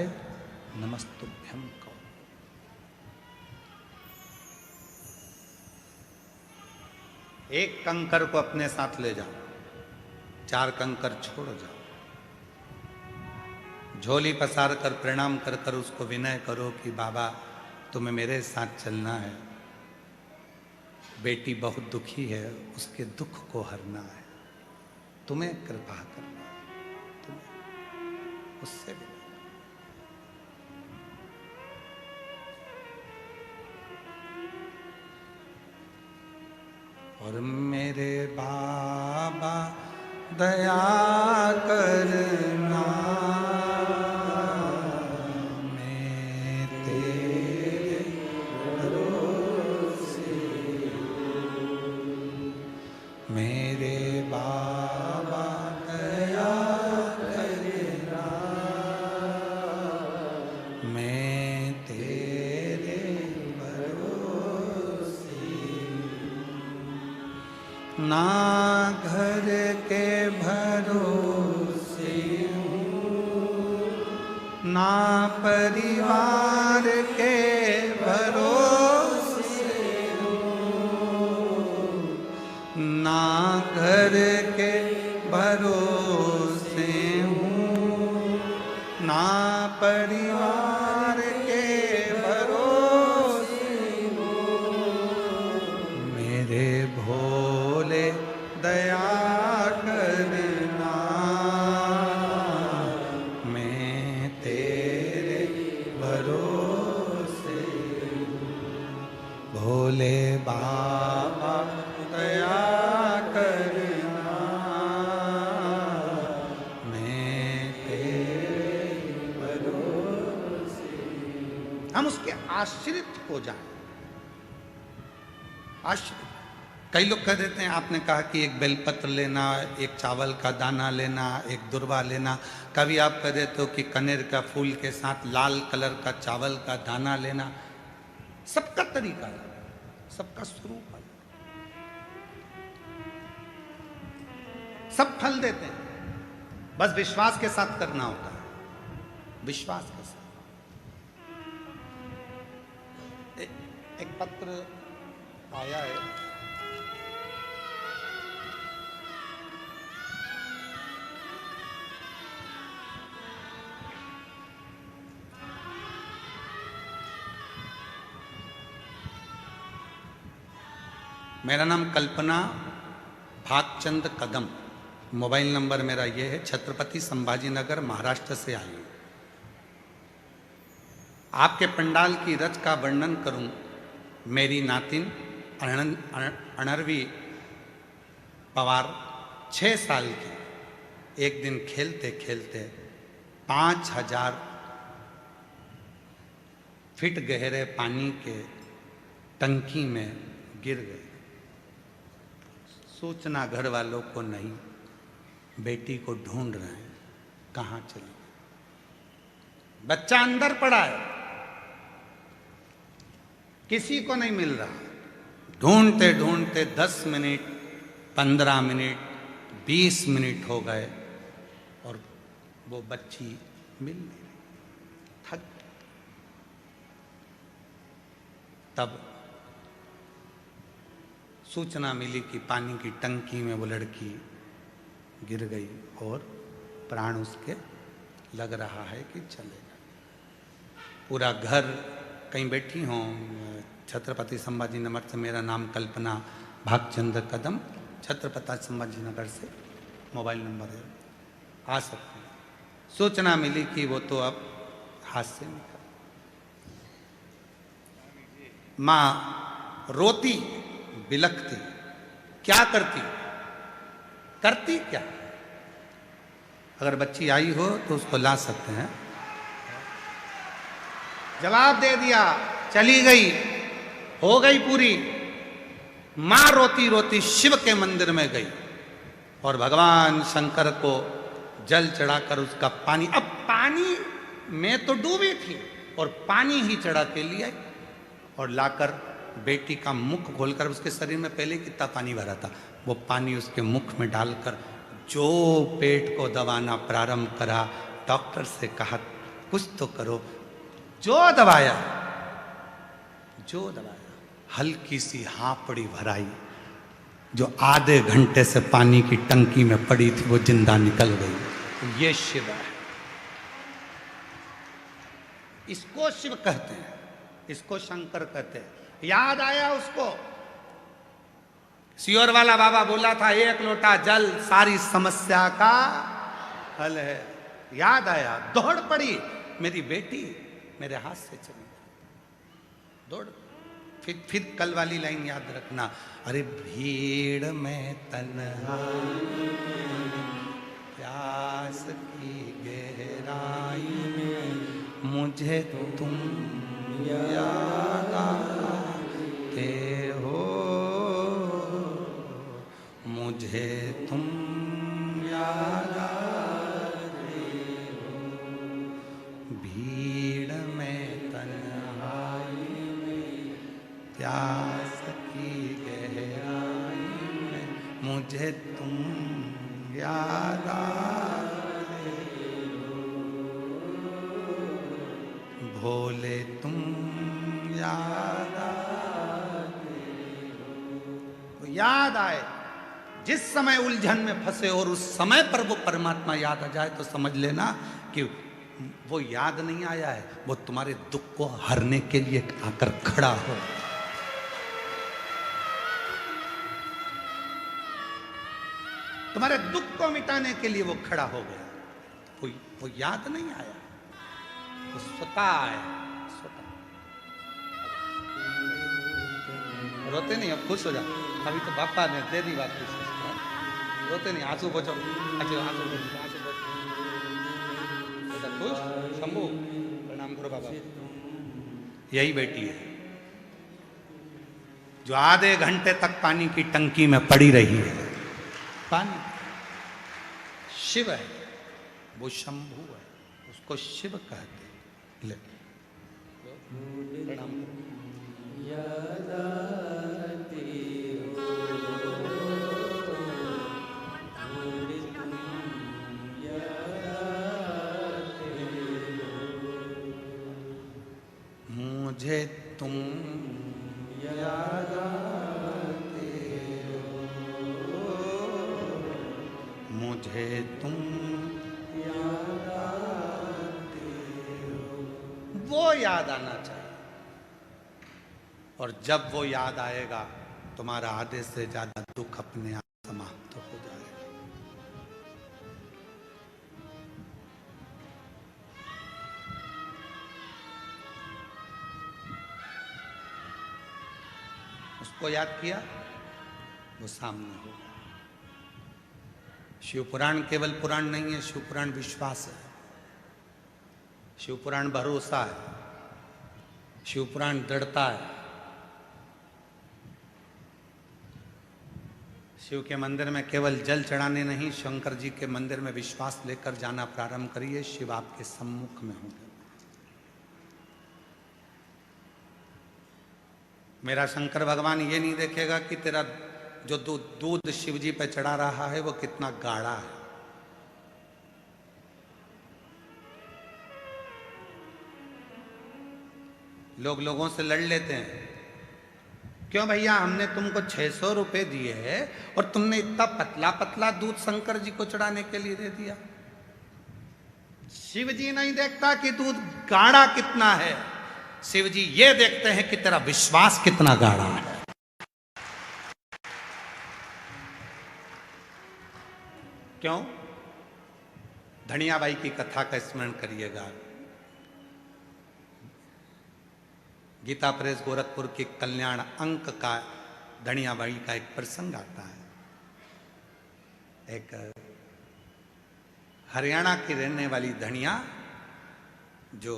नमस्तुभ्यम कहो। एक कंकर को अपने साथ ले जाओ, 4 कंकर छोड़ जाओ, झोली पसार कर प्रणाम कर कर उसको विनय करो कि बाबा तुम्हें मेरे साथ चलना है, बेटी बहुत दुखी है, उसके दुख को हरना है, तुम्हें कृपा करना है, तुम्हें उससे भी। और मेरे बाबा दया करना, ना घर के भरोसे हूँ, ना परिवार के भरोसे हूँ, ना घर के भरोसे भोले बाबा दया करना, मैं तेरे भरोसे। हम उसके आश्रित हो जाएं, आश्रित। कई लोग कह देते हैं, आपने कहा कि एक बेलपत्र लेना, एक चावल का दाना लेना, एक दुर्वा लेना। कभी आप कह देते हो कि कनेर का फूल के साथ लाल कलर का चावल का दाना लेना। सबका तरीका है, सबका स्वरूप है, सब फल देते हैं, बस विश्वास के साथ करना होता है, विश्वास के साथ। एक पत्र आया है, मेरा नाम कल्पना भागचंद कदम, मोबाइल नंबर मेरा ये है, छत्रपति संभाजी नगर महाराष्ट्र से आई हूँ। आपके पंडाल की रच का वर्णन करूं। मेरी नातिन अनरवी पवार 6 साल की एक दिन खेलते खेलते 5000 फीट गहरे पानी के टंकी में गिर गए। सूचना घर वालों को नहीं, बेटी को ढूंढ रहे हैं, कहाँ चली गई। बच्चा अंदर पड़ा है, किसी को नहीं मिल रहा। ढूंढते ढूंढते 10 मिनट, 15 मिनट, 20 मिनट हो गए और वो बच्ची मिल नहीं रही, थक। तब सूचना मिली कि पानी की टंकी में वो लड़की गिर गई और प्राण उसके लग रहा है कि चलेगा। पूरा घर, कहीं बैठी हों, छत्रपति संभाजी नगर से, मेरा नाम कल्पना भागचंद कदम, छत्रपति संभाजी नगर से मोबाइल नंबर है, आ सकते हैं। सूचना मिली कि वो तो अब हाथ से निकल। माँ रोती बिलखती, क्या करती, करती क्या? अगर बच्ची आई हो तो उसको ला सकते हैं। जवाब दे दिया, चली गई, हो गई पूरी। मां रोती रोती शिव के मंदिर में गई और भगवान शंकर को जल चढ़ाकर उसका पानी, अब पानी में तो डूबी थी और पानी ही चढ़ा के लिए और लाकर बेटी का मुख खोलकर, उसके शरीर में पहले कितना पानी भरा था, वो पानी उसके मुख में डालकर जो पेट को दबाना प्रारंभ करा। डॉक्टर से कहा कुछ तो करो, जो दबाया, हल्की सी हापड़ी भराई, जो आधे घंटे से पानी की टंकी में पड़ी थी वो जिंदा निकल गई। ये शिव है, इसको शिव कहते हैं, इसको शंकर कहते हैं। याद आया उसको, सियोर वाला बाबा बोला था 1 लोटा जल सारी समस्या का हल है। याद आया, दौड़ पड़ी, मेरी बेटी मेरे हाथ से चली, दौड़। फिर कल वाली लाइन याद रखना, अरे भीड़ में तन्हाई प्यास की गहराई में मुझे तुम याद आते हो, मुझे तुम याद आते हो। भीड़ में तन्हाई में प्यास की गहराई में मुझे तुम याद आते हो, भोले तुम याद आते हो। याद आए, जिस समय उलझन में फंसे और उस समय पर वो परमात्मा याद आ जाए तो समझ लेना कि वो याद नहीं आया है, वो तुम्हारे दुख को हरने के लिए आकर खड़ा हो। तुम्हारे दुख को मिटाने के लिए वो खड़ा हो गया। वो याद नहीं आया, वो स्वतः आया, स्वतः। रोते नहीं, अब खुश हो जा। अभी तो पापा ने दे दी बात खुश। रोते नहीं, आंसू पोछो। अच्छा आंसू पोछो, आंसू पोछो। खुश शंभू प्रणाम करो बाबा। यही बेटी है जो आधे घंटे तक पानी की टंकी में पड़ी रही है। पानी शिव है, वो शंभू है, उसको शिव कहते हैं। ले प्रणाम करो। मुझे तुम याद आते हो, मुझे तुम याद आते हो। वो याद आना चाहिए, और जब वो याद आएगा तुम्हारा आधे से ज्यादा दुख अपने आप समाप्त हो जाएगा। उसको याद किया, वो सामने होगा। शिव पुराण केवल पुराण नहीं है, शिव पुराण विश्वास है, शिव पुराण भरोसा है, शिव पुराण दृढ़ता है। शिव के मंदिर में केवल जल चढ़ाने नहीं, शंकर जी के मंदिर में विश्वास लेकर जाना प्रारंभ करिए, शिव आपके सम्मुख में होंगे। मेरा शंकर भगवान ये नहीं देखेगा कि तेरा जो दूध शिव जी पे चढ़ा रहा है वो कितना गाढ़ा है। लोग लोगों से लड़ लेते हैं, क्यों भैया हमने तुमको 600 रुपए दिए है और तुमने इतना पतला पतला दूध शंकर जी को चढ़ाने के लिए दे दिया। शिव जी नहीं देखता कि दूध गाढ़ा कितना है, शिव जी ये देखते हैं कि तेरा विश्वास कितना गाढ़ा है। क्यों? धनियाबाई की कथा का स्मरण करिएगा। गीता प्रेस गोरखपुर के कल्याण अंक का धनियाबाई का एक प्रसंग आता है। एक हरियाणा की रहने वाली धनिया जो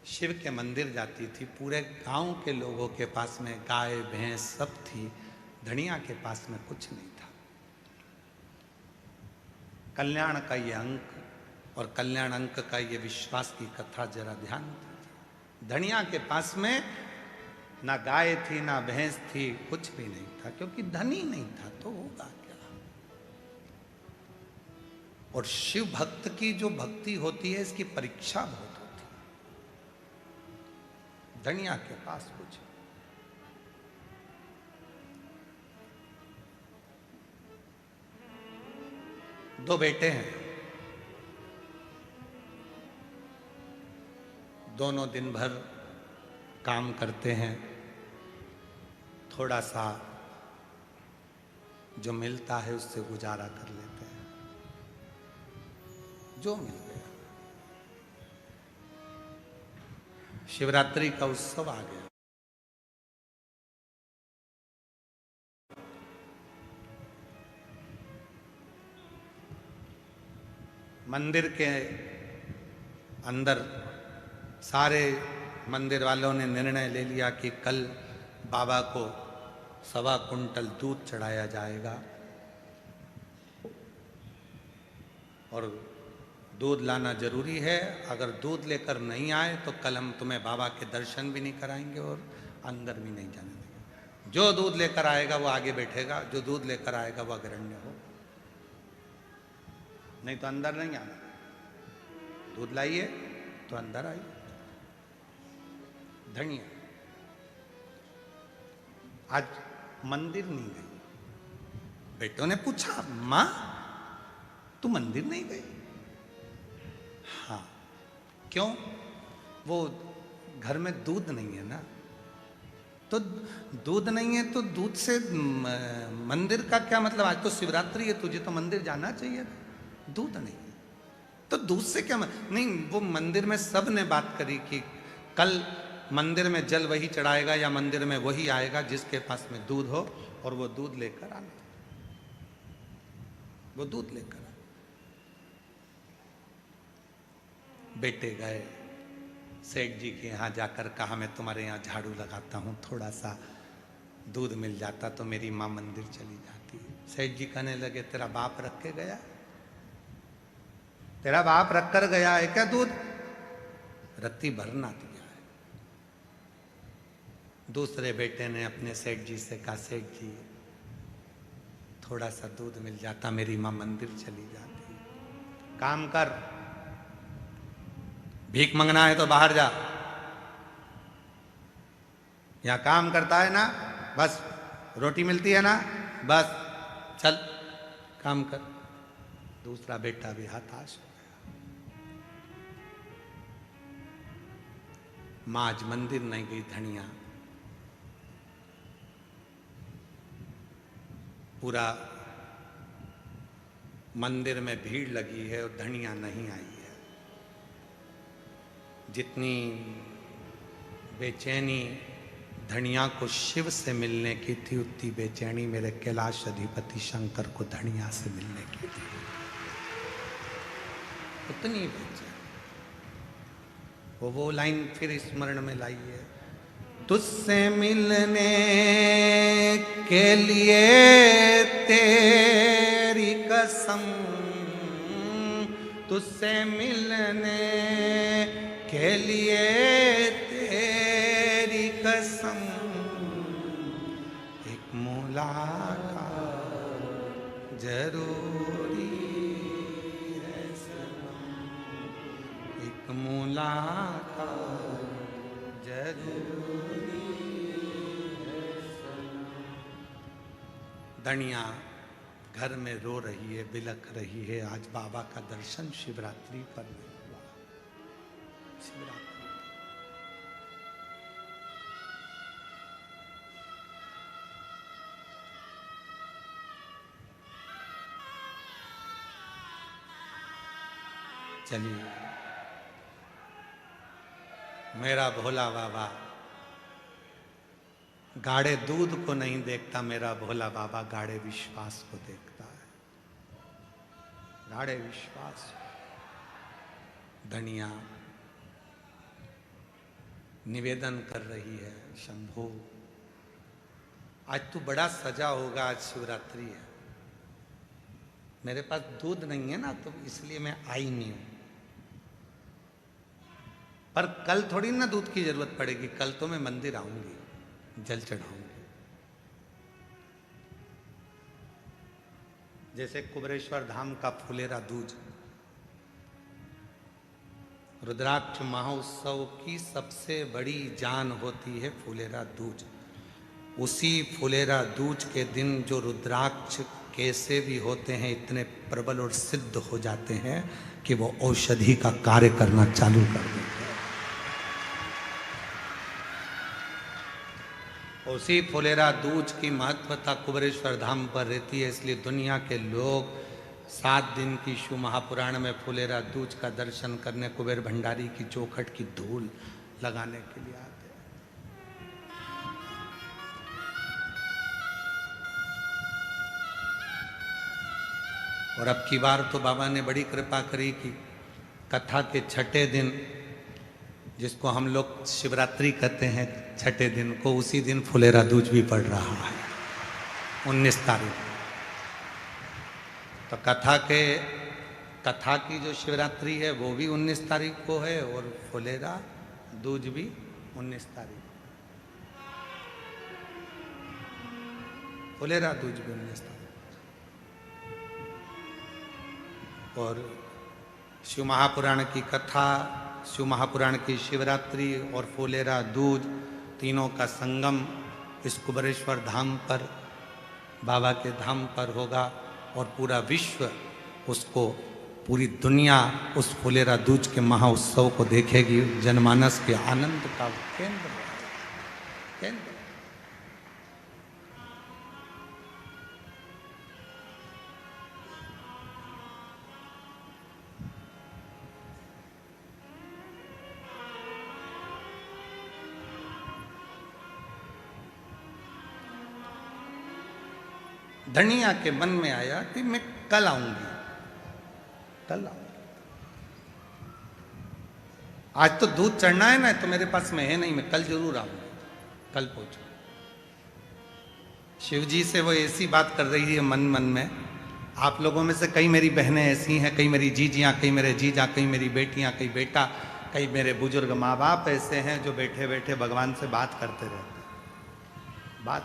शिव के मंदिर जाती थी, पूरे गांव के लोगों के पास में गाय भैंस सब थी, धनिया के पास में कुछ नहीं था। कल्याण का ये अंक और कल्याण अंक का ये विश्वास की कथा जरा ध्यान दीजिए। धनिया के पास में ना गाय थी ना भैंस थी, कुछ भी नहीं था, क्योंकि धनी नहीं था तो होगा क्या। और शिव भक्त की जो भक्ति होती है इसकी परीक्षा बहुत होती है। धनिया के पास कुछ, दो बेटे हैं, दोनों दिन भर काम करते हैं, थोड़ा सा जो मिलता है उससे गुजारा कर लेते हैं, जो मिल गया। शिवरात्रि का उत्सव आ गया। मंदिर के अंदर सारे मंदिर वालों ने निर्णय ले लिया कि कल बाबा को 1.25 कुंटल दूध चढ़ाया जाएगा, और दूध लाना जरूरी है। अगर दूध लेकर नहीं आए तो कल हम तुम्हें बाबा के दर्शन भी नहीं कराएंगे और अंदर भी नहीं जाने देंगे। जो दूध लेकर आएगा वो आगे बैठेगा, जो दूध लेकर आएगा वो अग्रण्य हो, नहीं तो अंदर नहीं आना। दूध लाइए तो अंदर आइए। धनिया आज मंदिर नहीं गई। बेटों ने पूछा, मां तू मंदिर नहीं गई? हाँ। क्यों? वो घर में दूध नहीं है ना। तो दूध नहीं है तो दूध से मंदिर का क्या मतलब? आज तो शिवरात्रि है, तुझे तो मंदिर जाना चाहिए। दूध नहीं तो दूध से क्या नहीं। वो मंदिर में सब ने बात करी कि कल मंदिर में जल वही चढ़ाएगा या मंदिर में वही आएगा जिसके पास में दूध हो, और वो दूध लेकर आना, वो दूध लेकर आना। बेटे गए सेठ जी के यहाँ जाकर कहा मैं तुम्हारे यहाँ झाड़ू लगाता हूँ, थोड़ा सा दूध मिल जाता तो मेरी माँ मंदिर चली जाती। सेठ जी कहने लगे तेरा बाप रख के गया, तेरा बाप रख कर गया है क्या दूध? रत्ती भरना दिया है। दूसरे बेटे ने अपने सेठ जी से कहा सेठ जी थोड़ा सा दूध मिल जाता, मेरी माँ मंदिर चली जाती। काम कर, भीख मंगना है तो बाहर जा, यहां काम करता है ना, बस रोटी मिलती है ना, बस चल काम कर। दूसरा बेटा भी हताश हो गया। मां आज मंदिर नहीं गई, धनिया पूरा मंदिर में भीड़ लगी है और धनिया नहीं आई है। जितनी बेचैनी धनिया को शिव से मिलने की थी, उतनी बेचैनी मेरे कैलाश अधिपति शंकर को धनिया से मिलने की थी, उतनी बेचैनी। वो लाइन फिर स्मरण में लाई है, तुझसे मिलने के लिए तेरी कसम, तुझसे मिलने के लिए तेरी कसम, एक मुलाकात जरूरी है सनम, एक मुलाकात जरूरी है सनम। धनिया घर में रो रही है, बिलख रही है, आज बाबा का दर्शन शिवरात्रि पर नहीं हुआ। शिवरात्रि चलिए, मेरा भोला बाबा गाढ़े दूध को नहीं देखता, मेरा भोला बाबा गाढ़े विश्वास को देखता है, गाढ़े विश्वास। धनिया निवेदन कर रही है, शंभो आज तू बड़ा सजा होगा, आज शिवरात्रि है, मेरे पास दूध नहीं है ना, तो इसलिए मैं आई नहीं हूं, पर कल थोड़ी ना दूध की जरूरत पड़ेगी, कल तो मैं मंदिर आऊंगी, जल चढ़ाऊंगी। जैसे कुबरेश्वर धाम का फुलेरा दूज रुद्राक्ष महोत्सव की सबसे बड़ी जान होती है फुलेरा दूज। उसी फुलेरा दूज के दिन जो रुद्राक्ष कैसे भी होते हैं इतने प्रबल और सिद्ध हो जाते हैं कि वो औषधि का कार्य करना चालू कर देते हैं। उसी फुलेरा दूज की महत्वता कुबरेश्वर धाम पर रहती है, इसलिए दुनिया के लोग 7 दिन की शिव महापुराण में फुलेरा दूज का दर्शन करने कुबेर भंडारी की चौखट की धूल लगाने के लिए आते हैं। और अब की बार तो बाबा ने बड़ी कृपा करी कि कथा के छठे दिन, जिसको हम लोग शिवरात्रि कहते हैं छठे दिन को, उसी दिन फुलेरा दूज भी पड़ रहा है 19 तारीख। तो कथा की जो शिवरात्रि है वो भी 19 तारीख को है और फुलेरा दूज भी 19 तारीख, फुलेरा दूज भी 19 तारीख। और शिव महापुराण की कथा, शिव महापुराण की शिवरात्रि और फुलेरा दूज तीनों का संगम इस कुबरेश्वर धाम पर, बाबा के धाम पर होगा और पूरा विश्व उसको, पूरी दुनिया उस फुलेरा दूज के महाउत्सव को देखेगी। जनमानस के आनंद का केंद्र। धनिया के मन में आया कि मैं कल आऊंगी, कल आऊंगी। आज तो दूध चढ़ना है ना, तो मेरे पास में है नहीं, मैं कल जरूर आऊंगी, कल पहुंचूंगी। शिव जी से वो ऐसी बात कर रही है मन मन में। आप लोगों में से कई मेरी बहनें ऐसी हैं, कई मेरी जीजियाँ, कई मेरे जीजा, कई मेरी बेटियाँ, कई बेटा, कई मेरे बुजुर्ग माँ बाप ऐसे हैं जो बैठे बैठे भगवान से बात करते रहते हैं। बात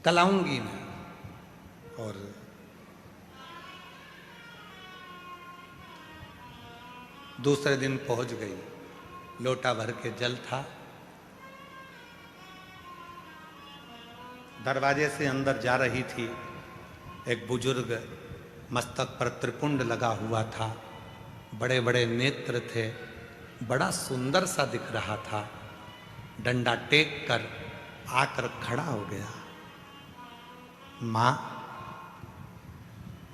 कल आऊंगी मैं। और दूसरे दिन पहुंच गई, लोटा भर के जल था, दरवाजे से अंदर जा रही थी। एक बुजुर्ग, मस्तक पर त्रिपुंड लगा हुआ था, बड़े बड़े नेत्र थे, बड़ा सुंदर सा दिख रहा था। डंडा टेक कर आकर खड़ा हो गया। मां,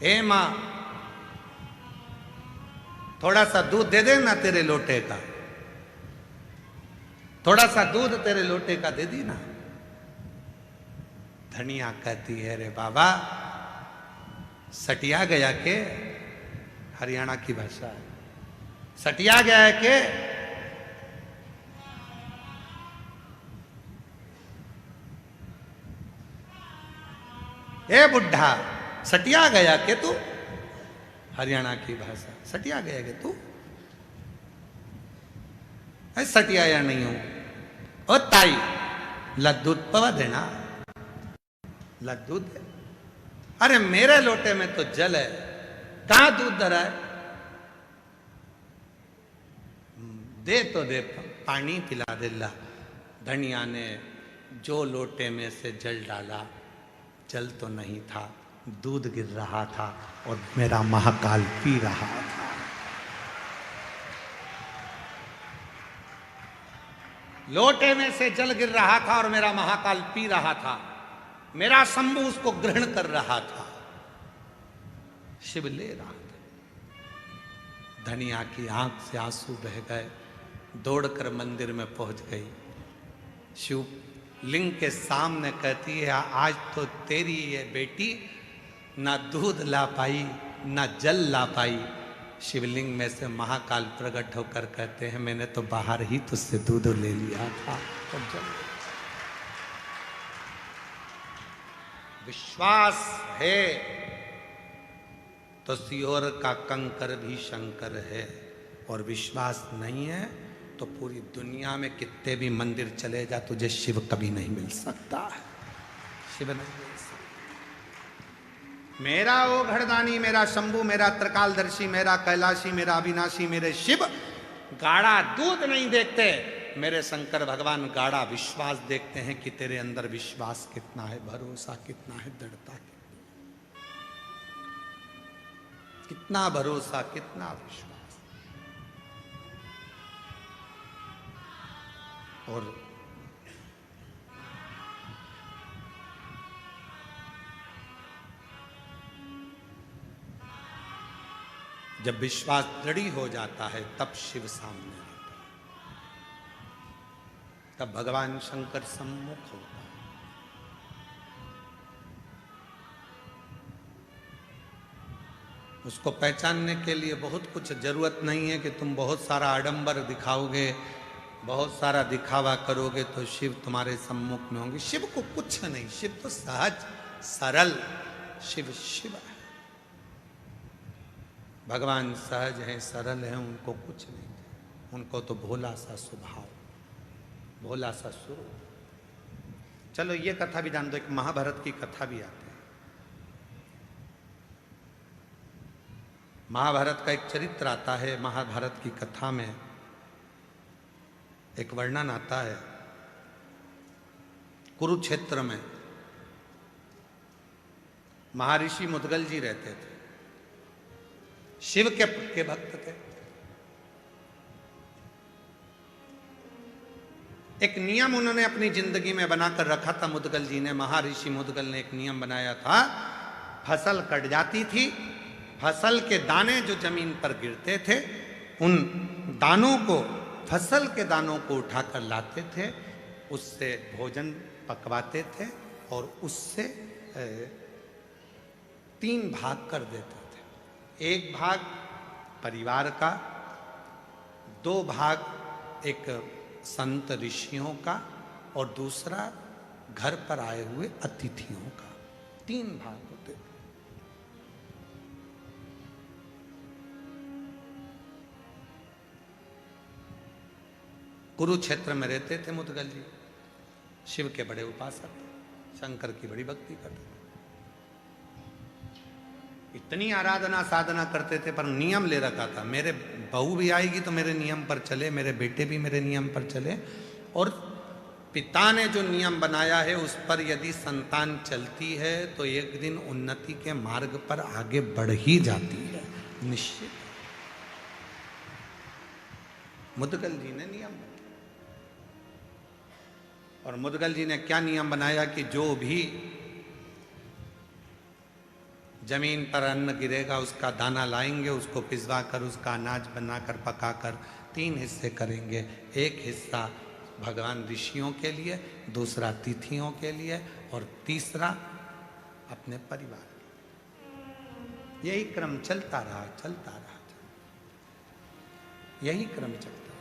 ए मां, थोड़ा सा दूध दे देना तेरे लोटे का, थोड़ा सा दूध तेरे लोटे का दे दी ना। धनिया कहती है, रे बाबा सटिया गया के, हरियाणा की भाषा है, सटिया गया है के? ए बुढ़ा, सटिया गया के तू? हरियाणा की भाषा, सटिया गया के तू? सटिया या नहीं हूं। ओ ताई, लद्दूद पवा देना, लद्दूद। अरे मेरे लोटे में तो जल है, कहां दूध धरा है? दे तो दे, पानी पिला दे ला। धनिया ने जो लोटे में से जल डाला, जल तो नहीं था, दूध गिर रहा था और मेरा महाकाल पी रहा था। लोटे में से जल गिर रहा था और मेरा महाकाल पी रहा था। मेरा शंभु उसको ग्रहण कर रहा था, शिव ले रहा था। धनिया की आंख से आंसू बह गए, दौड़कर मंदिर में पहुंच गई। शिव लिंग के सामने कहती है, आज तो तेरी ये बेटी ना दूध ला पाई ना जल ला पाई। शिवलिंग में से महाकाल प्रकट होकर कहते हैं, मैंने तो बाहर ही तुझसे दूध ले लिया था और जल। विश्वास है तो सियोर का कंकर भी शंकर है, और विश्वास नहीं है तो पूरी दुनिया में कितने भी मंदिर चले जा, तुझे शिव कभी नहीं मिल सकता है। शिव नहीं मिल सकता। मेरा ओ घड़दानी, मेरा शंभू, मेरा त्रिकालदर्शी, मेरा कैलाशी, मेरा अविनाशी, मेरे शिव गाढ़ा दूध नहीं देखते। मेरे शंकर भगवान गाढ़ा विश्वास देखते हैं कि तेरे अंदर विश्वास कितना है, भरोसा कितना है, दृढ़ता कितना भरोसा, कितना विश्वास। और जब विश्वास दृढ़ हो जाता है तब शिव सामने आता है, तब भगवान शंकर सम्मुख होता है। उसको पहचानने के लिए बहुत कुछ जरूरत नहीं है कि तुम बहुत सारा आडंबर दिखाओगे, बहुत सारा दिखावा करोगे तो शिव तुम्हारे सम्मुख में होंगे। शिव को कुछ नहीं, शिव तो सहज सरल, शिव शिव है। भगवान सहज हैं, सरल हैं, उनको कुछ नहीं, उनको तो भोला सा स्वभाव, भोला सा स्वरूप। चलो ये कथा भी जान दो, एक महाभारत की कथा भी आती है। महाभारत का एक चरित्र आता है। महाभारत की कथा में एक वर्णन आता है, कुरुक्षेत्र में महर्षि मुद्गल जी रहते थे, शिव के भक्त थे। एक नियम उन्होंने अपनी जिंदगी में बनाकर रखा था मुद्गल जी ने। महर्षि मुद्गल ने एक नियम बनाया था, फसल कट जाती थी, फसल के दाने जो जमीन पर गिरते थे, उन दानों को, फसल के दानों को उठाकर लाते थे, उससे भोजन पकवाते थे और उससे 3 भाग कर देते थे। एक भाग परिवार का, 2 भाग एक संत ऋषियों का और दूसरा घर पर आए हुए अतिथियों का। 3 भाग होते थे। कुरुक्षेत्र में रहते थे मुदगल जी, शिव के बड़े उपासक थे, शंकर की बड़ी भक्ति करते थे, इतनी आराधना साधना करते थे, पर नियम ले रखा था, मेरे बहू भी आएगी तो मेरे नियम पर चले, मेरे बेटे भी मेरे नियम पर चले, और पिता ने जो नियम बनाया है उस पर यदि संतान चलती है तो एक दिन उन्नति के मार्ग पर आगे बढ़ ही जाती है, निश्चित। मुदगल जी ने नियम बनाया, और मुदगल जी ने क्या नियम बनाया कि जो भी जमीन पर अन्न गिरेगा उसका दाना लाएंगे, उसको पिसवा कर उसका अनाज बनाकर पकाकर 3 हिस्से करेंगे। एक हिस्सा भगवान ऋषियों के लिए, दूसरा तिथियों के लिए और तीसरा अपने परिवार के। यही क्रम चलता रहा, यही क्रम चलता रहा।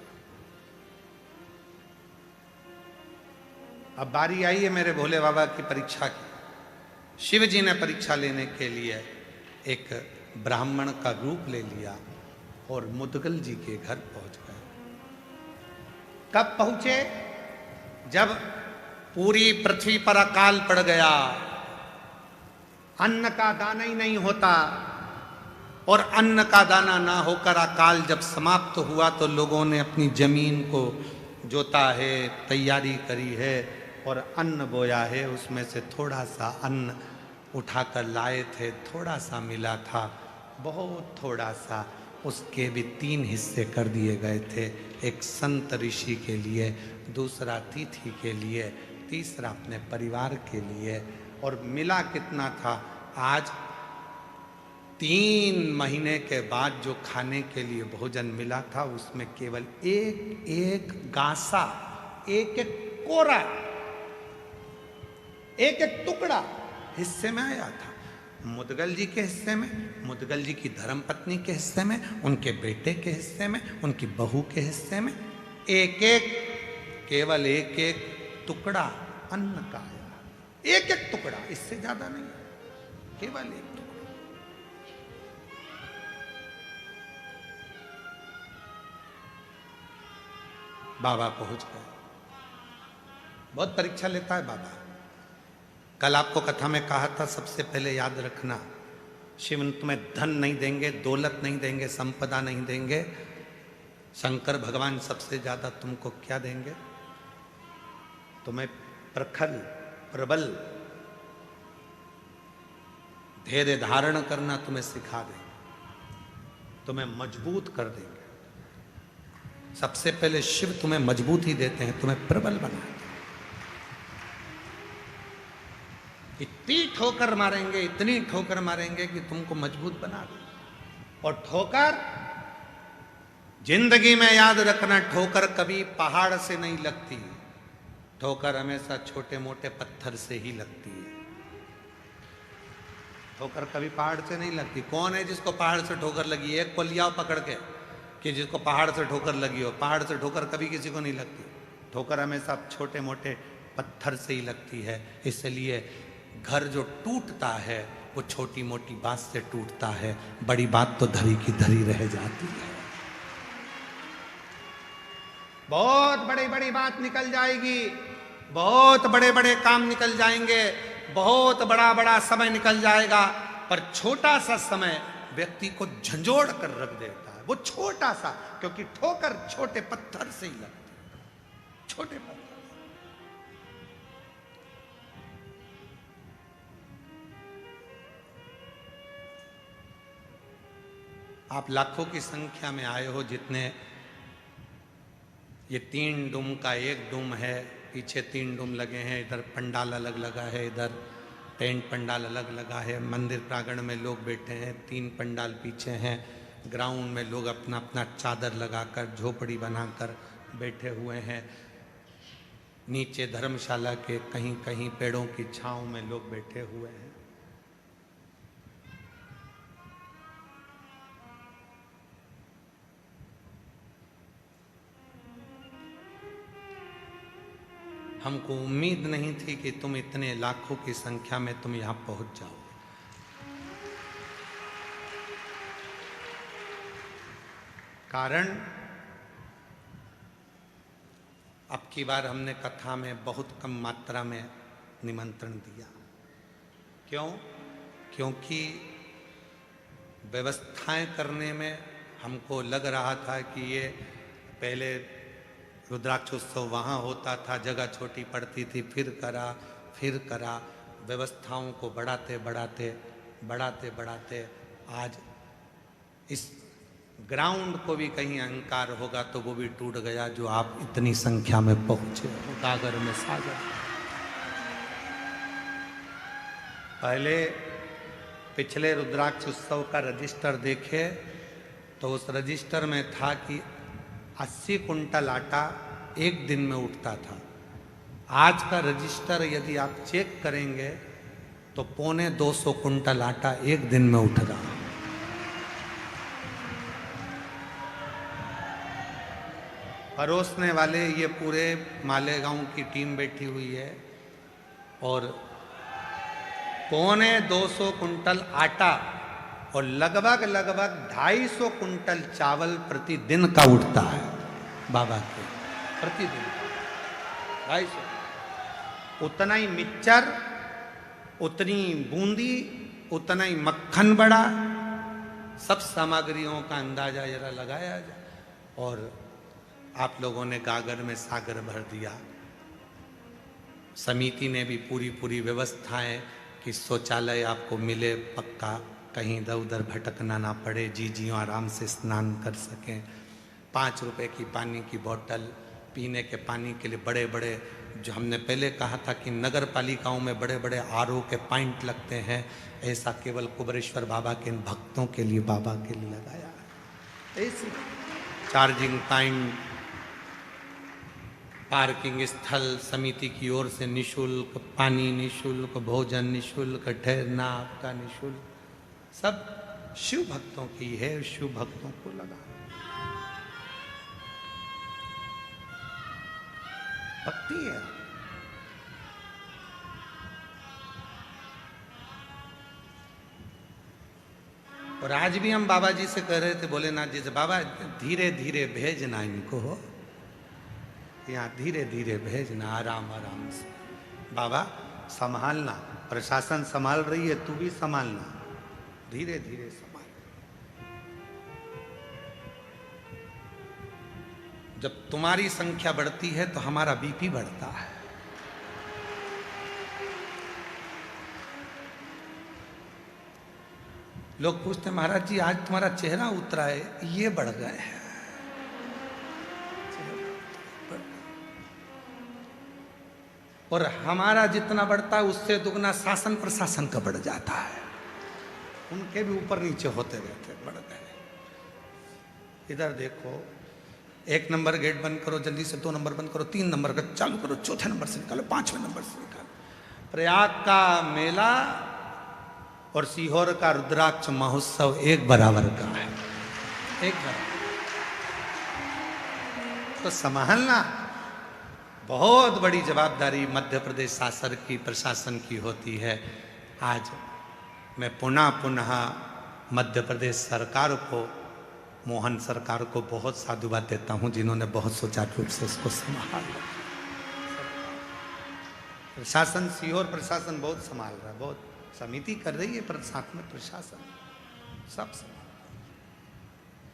अब बारी आई है मेरे भोले बाबा की परीक्षा की। शिव जी ने परीक्षा लेने के लिए एक ब्राह्मण का रूप ले लिया और मुदगल जी के घर पहुंच गए। कब पहुंचे? जब पूरी पृथ्वी पर अकाल पड़ गया, अन्न का दाना ही नहीं होता, और अन्न का दाना ना होकर अकाल जब समाप्त हुआ तो लोगों ने अपनी जमीन को जोता है, तैयारी करी है और अन्न बोया है। उसमें से थोड़ा सा अन्न उठाकर लाए थे, थोड़ा सा मिला था, बहुत थोड़ा सा, उसके भी 3 हिस्से कर दिए गए थे। एक संत ऋषि के लिए, दूसरा तिथि के लिए, तीसरा अपने परिवार के लिए। और मिला कितना था? आज 3 महीने के बाद जो खाने के लिए भोजन मिला था उसमें केवल एक गासा, एक कोरा, एक टुकड़ा हिस्से में आया था। मुदगल जी के हिस्से में, मुदगल जी की धर्मपत्नी के हिस्से में, उनके बेटे के हिस्से में, उनकी बहू के हिस्से में केवल एक टुकड़ा अन्न का आया। एक टुकड़ा, इससे ज्यादा नहीं, केवल एक टुकड़ा। बाबा पहुंच गए। बहुत परीक्षा लेता है बाबा। कल आपको कथा में कहा था, सबसे पहले याद रखना, शिव तुम्हें धन नहीं देंगे, दौलत नहीं देंगे, संपदा नहीं देंगे। शंकर भगवान सबसे ज्यादा तुमको क्या देंगे? तुम्हें प्रखर, प्रबल धैर्य धारण करना तुम्हें सिखा देंगे, तुम्हें मजबूत कर देंगे। सबसे पहले शिव तुम्हें मजबूत ही देते हैं, तुम्हें प्रबल बनाते हैं। इतनी ठोकर मारेंगे, इतनी ठोकर मारेंगे कि तुमको मजबूत बना दे। और ठोकर जिंदगी में याद रखना, ठोकर कभी पहाड़ से नहीं लगती, ठोकर हमेशा छोटे मोटे पत्थर से ही लगती है। ठोकर कभी पहाड़ से नहीं लगती। कौन है जिसको पहाड़ से ठोकर लगी? एक को लियाओ पकड़ के कि जिसको पहाड़ से ठोकर लगी हो। पहाड़ से ठोकर कभी किसी को नहीं लगती, ठोकर हमेशा छोटे मोटे पत्थर से ही लगती है। इसलिए घर जो टूटता है वो छोटी मोटी बात से टूटता है, बड़ी बात तो धरी की धरी रह जाती है। बहुत बड़ी बड़ी बात निकल जाएगी, बहुत बड़े बड़े काम निकल जाएंगे, बहुत बड़ा बड़ा समय निकल जाएगा, पर छोटा सा समय व्यक्ति को झंझोड़ कर रख देता है। वो छोटा सा, क्योंकि ठोकर छोटे पत्थर से ही लगती है, छोटे पत्थर। आप लाखों की संख्या में आए हो, जितने ये 3 डूम का एक डूम है, पीछे 3 डूम लगे हैं, इधर पंडाल अलग लगा है, इधर टेंट पंडाल अलग लगा है, मंदिर प्रांगण में लोग बैठे हैं, 3 पंडाल पीछे हैं, ग्राउंड में लोग अपना अपना चादर लगाकर झोपड़ी बनाकर बैठे हुए हैं। नीचे धर्मशाला के कहीं कहीं पेड़ों की छांव में लोग बैठे हुए हैं। हमको उम्मीद नहीं थी कि तुम इतने लाखों की संख्या में तुम यहां पहुंच जाओ। कारण अब की बार हमने कथा में बहुत कम मात्रा में निमंत्रण दिया। क्यों? क्योंकि व्यवस्थाएं करने में हमको लग रहा था कि ये पहले रुद्राक्षोत्सव वहाँ होता था, जगह छोटी पड़ती थी, फिर करा व्यवस्थाओं को बढ़ाते आज इस ग्राउंड को भी कहीं अहंकार होगा तो वो भी टूट गया, जो आप इतनी संख्या में पहुंचे हो गागर में सागर। पहले पिछले रुद्राक्ष उत्सव का रजिस्टर देखे तो उस रजिस्टर में था कि 80 कुंटल आटा एक दिन में उठता था। आज का रजिस्टर यदि आप चेक करेंगे तो 250 कुंटल आटा एक दिन में उठ रहा। परोसने वाले ये पूरे मालेगांव की टीम बैठी हुई है और 250 कुंटल आटा और लगभग 250 कुंटल चावल प्रतिदिन का उठता है बाबा के, प्रतिदिन 250। उतना ही मिक्सचर, उतनी बूंदी, उतना ही मक्खन बड़ा, सब सामग्रियों का अंदाजा जरा लगाया जाए। और आप लोगों ने गागर में सागर भर दिया। समिति ने भी पूरी व्यवस्थाएं कि शौचालय आपको मिले पक्का, कहीं इधर उधर भटकना ना पड़े, जी आराम से स्नान कर सकें। 5 रुपए की पानी की बोतल, पीने के पानी के लिए बड़े बड़े, जो हमने पहले कहा था कि नगर पालिकाओं में बड़े बड़े आरओ के पॉइंट लगते हैं, ऐसा केवल कुबरेश्वर बाबा के इन भक्तों के लिए, बाबा के लिए लगाया है। ऐसी चार्जिंग पॉइंट, पार्किंग स्थल समिति की ओर से निशुल्क, पानी निशुल्क, भोजन निशुल्क, ठहरना आपका निशुल्क, सब शिव भक्तों की है, शिव भक्तों को लगा। भक्ति है। और आज भी हम बाबा जी से कह रहे थे, भोलेनाथ जी से, बाबा धीरे धीरे भेजना इनको, यहाँ धीरे धीरे भेजना, आराम आराम से। बाबा संभालना, प्रशासन संभाल रही है, तू भी संभालना, धीरे धीरे संभाल। जब तुम्हारी संख्या बढ़ती है तो हमारा बीपी बढ़ता है। लोग पूछते महाराज जी आज तुम्हारा चेहरा उतरा है, ये बढ़ गए हैं। और हमारा जितना बढ़ता है उससे दुगना शासन प्रशासन का बढ़ जाता है। उनके भी ऊपर नीचे होते रहते, बढ़ गए। इधर देखो, 1 नंबर गेट बंद करो जल्दी से, 2 नंबर बंद करो, 3 नंबर का चालू करो, 4थे नंबर से निकालो, 5वें नंबर से निकालो। प्रयाग का मेला और सीहोर का रुद्राक्ष महोत्सव एक बराबर का है, एक बराबर। तो संभालना बहुत बड़ी जवाबदारी मध्य प्रदेश शासन की, प्रशासन की होती है। आज मैं पुनः मध्य प्रदेश सरकार को, मोहन सरकार को बहुत साधुवाद देता हूं, जिन्होंने बहुत सुचारू रूप से इसको संभाला। प्रशासन, सीहोर प्रशासन बहुत संभाल रहा है, बहुत समिति कर रही है, पर साथ में प्रशासन सब संभाल।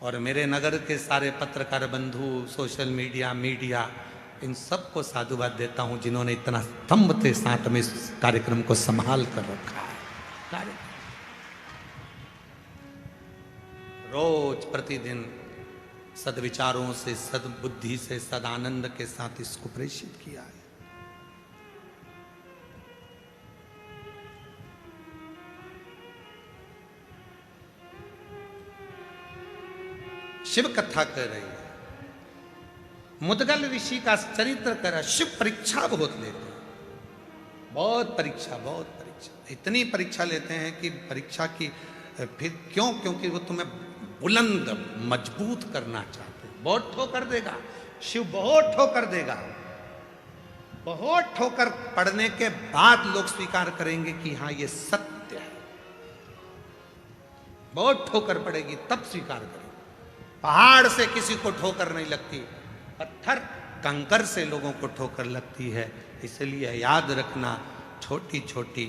और मेरे नगर के सारे पत्रकार बंधु, सोशल मीडिया, इन सबको साधुवाद देता हूं, जिन्होंने इतना स्तंभ के साथ में इस कार्यक्रम को संभाल कर रखा है। रोज प्रतिदिन सद्विचारों से, सद्बुद्धि से, सदानंद के साथ इसको प्रेषित किया है। शिव कथा कर रही है। मुदगल ऋषि का चरित्र करा। शिव परीक्षा बहुत लेते हैं, बहुत परीक्षा, बहुत परीक्षा, इतनी परीक्षा लेते हैं कि परीक्षा की फिर क्यों? क्योंकि वो तुम्हें बुलंद मजबूत करना चाहते हैं। बहुत ठोकर देगा शिव, बहुत ठोकर देगा। बहुत ठोकर पड़ने के बाद लोग स्वीकार करेंगे कि हाँ ये सत्य है। बहुत ठोकर पड़ेगी तब स्वीकार करेंगे। पहाड़ से किसी को ठोकर नहीं लगती, पत्थर कंकर से लोगों को ठोकर लगती है। इसलिए याद रखना, छोटी छोटी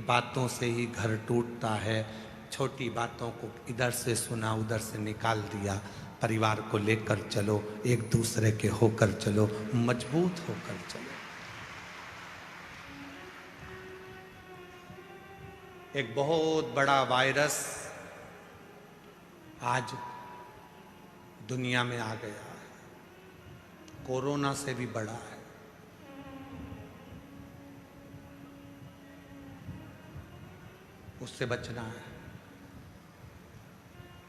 बातों से ही घर टूटता है। छोटी बातों को इधर से सुना उधर से निकाल दिया। परिवार को लेकर चलो, एक दूसरे के होकर चलो, मजबूत होकर चलो। एक बहुत बड़ा वायरस आज दुनिया में आ गया है, कोरोना से भी बड़ा है। उससे बचना है।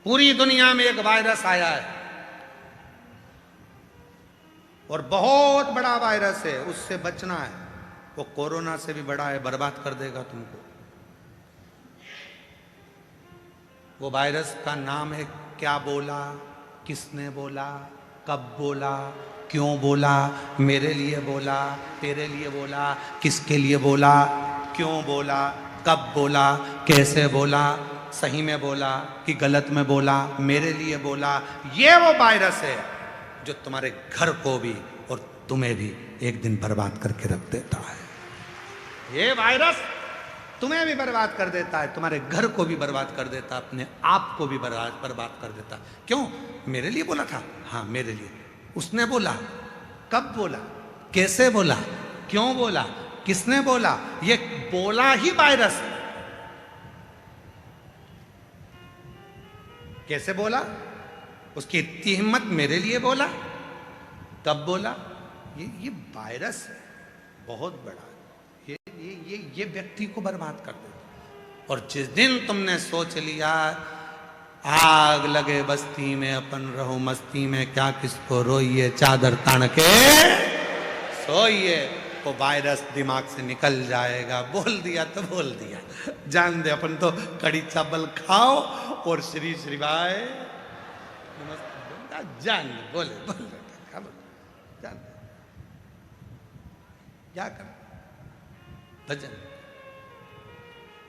पूरी दुनिया में एक वायरस आया है और बहुत बड़ा वायरस है, उससे बचना है। वो कोरोना से भी बड़ा है, बर्बाद कर देगा तुमको। वो वायरस का नाम है क्या बोला, किसने बोला, कब बोला, क्यों बोला, मेरे लिए बोला, तेरे लिए बोला, किसके लिए बोला, क्यों बोला, कब बोला, कैसे बोला, सही में बोला कि गलत में बोला, मेरे लिए बोला। ये वो वायरस है जो तुम्हारे घर को भी और तुम्हें भी एक दिन बर्बाद करके रख देता है। ये वायरस तुम्हें भी बर्बाद कर देता है, तुम्हारे घर को भी बर्बाद कर देता, अपने आप को भी बर्बाद कर देता। क्यों? मेरे लिए बोला था, हाँ मेरे लिए। उसने बोला, कब बोला, कैसे बोला, क्यों बोला, किसने बोला, ये बोला ही वायरस है। कैसे बोला, उसकी इतनी हिम्मत, मेरे लिए बोला, कब बोला, ये वायरस है बहुत बड़ा। ये व्यक्ति को बर्बाद कर देता। और जिस दिन तुमने सोच लिया आग लगे बस्ती में अपन रहो मस्ती में, क्या किसको रोइए चादर तान के सोइए, वो वायरस दिमाग से निकल जाएगा। बोल दिया तो बोल दिया, जान दे अपन तो कड़ी चावल खाओ और श्री श्री भाई नमस्ते जान दे, बोले बोल जान दे, क्या कर भजन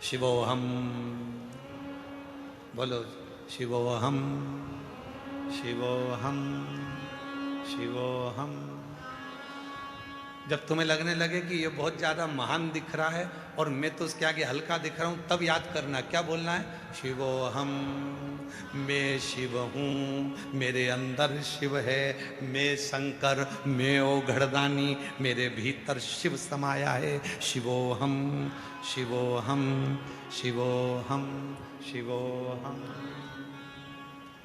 शिवोहम, बोलो शिवोहम शिवोहम शिवोहम। जब तुम्हें लगने लगे कि ये बहुत ज़्यादा महान दिख रहा है और मैं तो उसके आगे हल्का दिख रहा हूँ, तब याद करना क्या बोलना है, शिवोहम, मैं शिव हूँ, मेरे अंदर शिव है, मैं शंकर, मैं ओ घड़दानी, मेरे भीतर शिव समाया है। शिवोहम शिवोहम शिवोहम शिवोहम।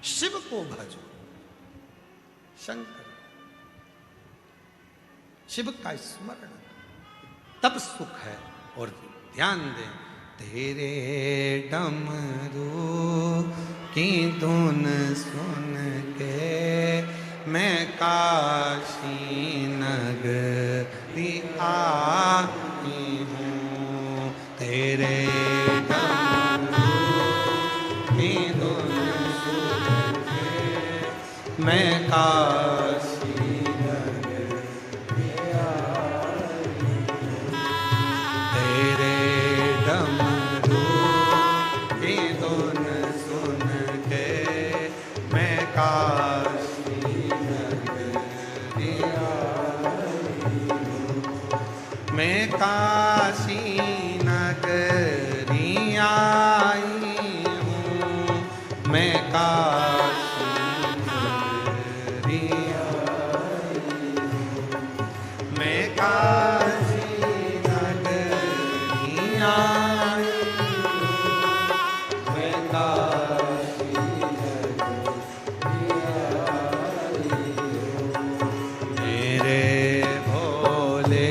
शिव को भजो, शंकर शिव का स्मरण, तब सुख है। और ध्यान दें, तेरे डमरू की धुन सुन के मैं काशी नगरी आई हूँ। तेरे डमरू की धुन सुन के मैं काशी मैं काशी नगरी आई हूँ, मैं काशी नगरी आई हूँ, मैं काशी नगरी आई हूँ, मैं काशी नगरी आई हूँ। मेरे भोले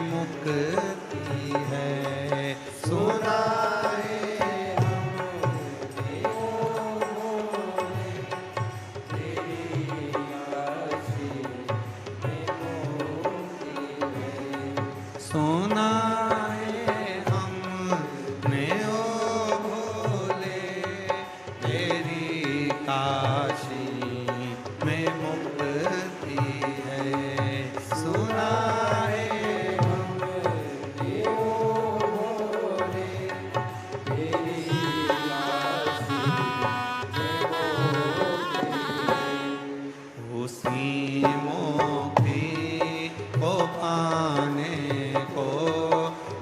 मुक्ति है। सुना सोना है हमने ओ भोले, तेरी काशी में मुक्ति है। सुना है हमने ओ भोले, तेरी काशी में मुक्ति है। उसी मुक्ति को पाने को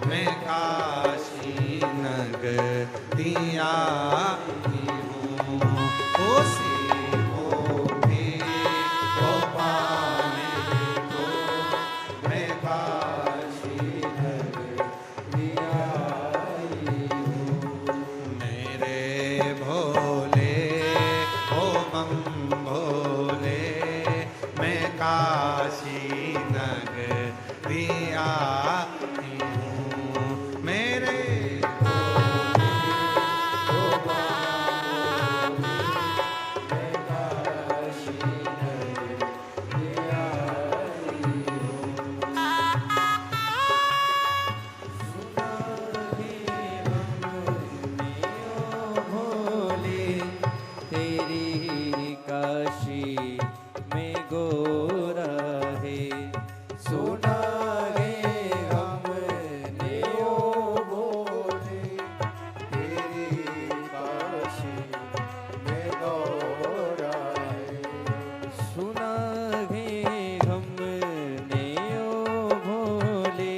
मैं काशी नगरी आई हूँ। उसी मुक्ति को पाने को मैं काशी नगरी आई हूँ। मेरे भोले ओ बम भोले, मैं काशी नगरी आई हूँ। मेरे तेरी काशी में गोरा है। सुना है हमने ओ भोले, तेरी काशी में गोरा है। सुना है हमने ओ भोले,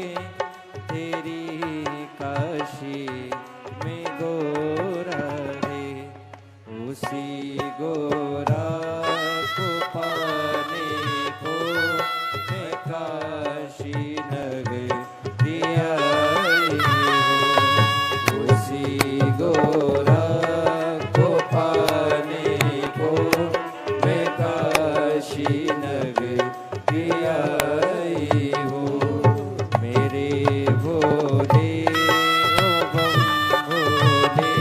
तेरी काशी में गोरा है। उसी गोरा को पाने को मैं काशी नगरी आई हूँ। उसी गोरा को पाने को मैं काशी नगरी आई हूँ। मेरे भोले ओ बम भोले,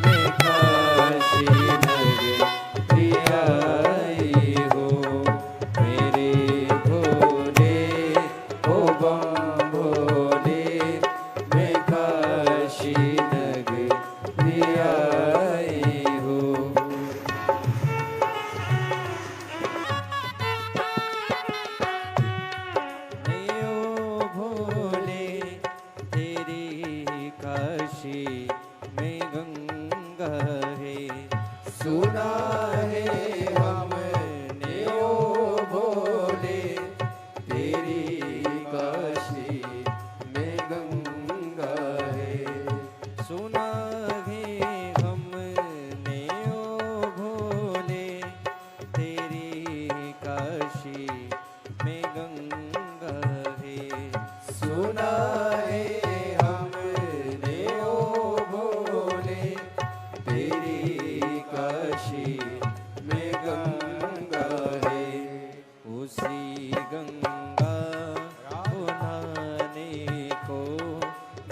मैं काशी नगरी आई हूँ। मेरे भोले ओ बम भोले, मैं काशी नगरी आई हूँ। ओ भोले, तेरी काशी में गंगा है। सुना है हमने ओ भोले, तेरी काशी में गंगा है। सुना है हमने ओ भोले, तेरी काशी में गंगा है। सुना है हमने ओ भोले, तेरी काशी में गंगा है। उसी गंगा को नहाने को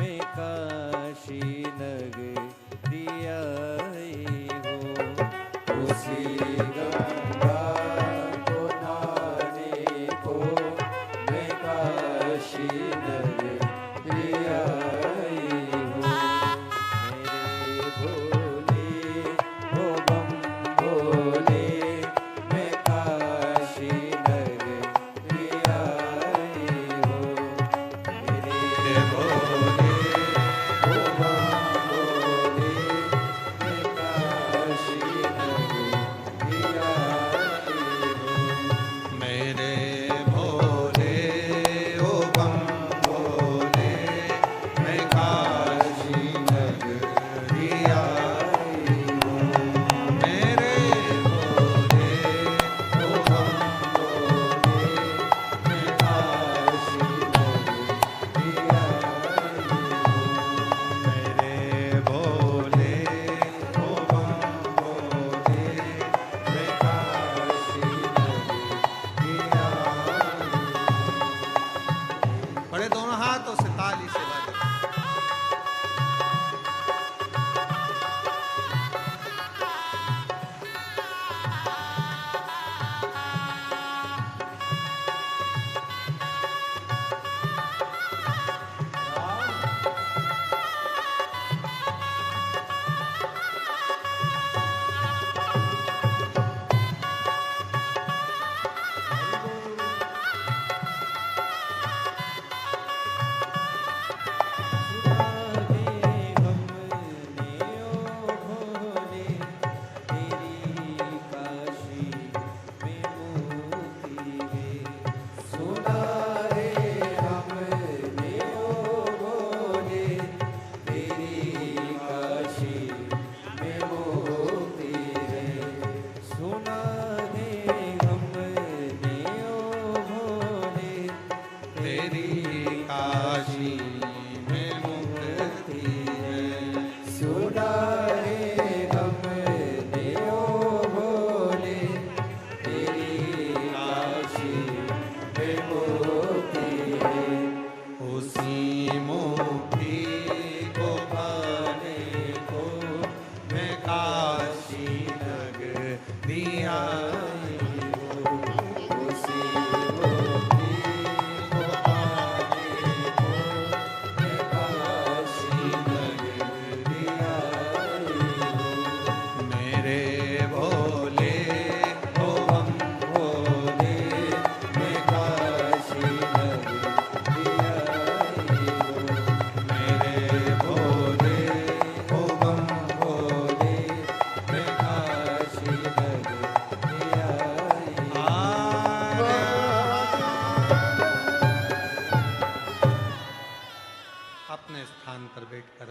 मैं काशी नगरी आई हूँ। उसी गंगा को नहाने को मैं काशी नगरी आई हूँ। मेरे भोले ओ बम भोले, मैं काशी नगरी आई हूँ। मेरे भोले ओ बम भोले, मैं काशी नगरी आई हूँ। मेरे भोले ओ बम भोले, दोनों हाथ उस ताली से बजाओ।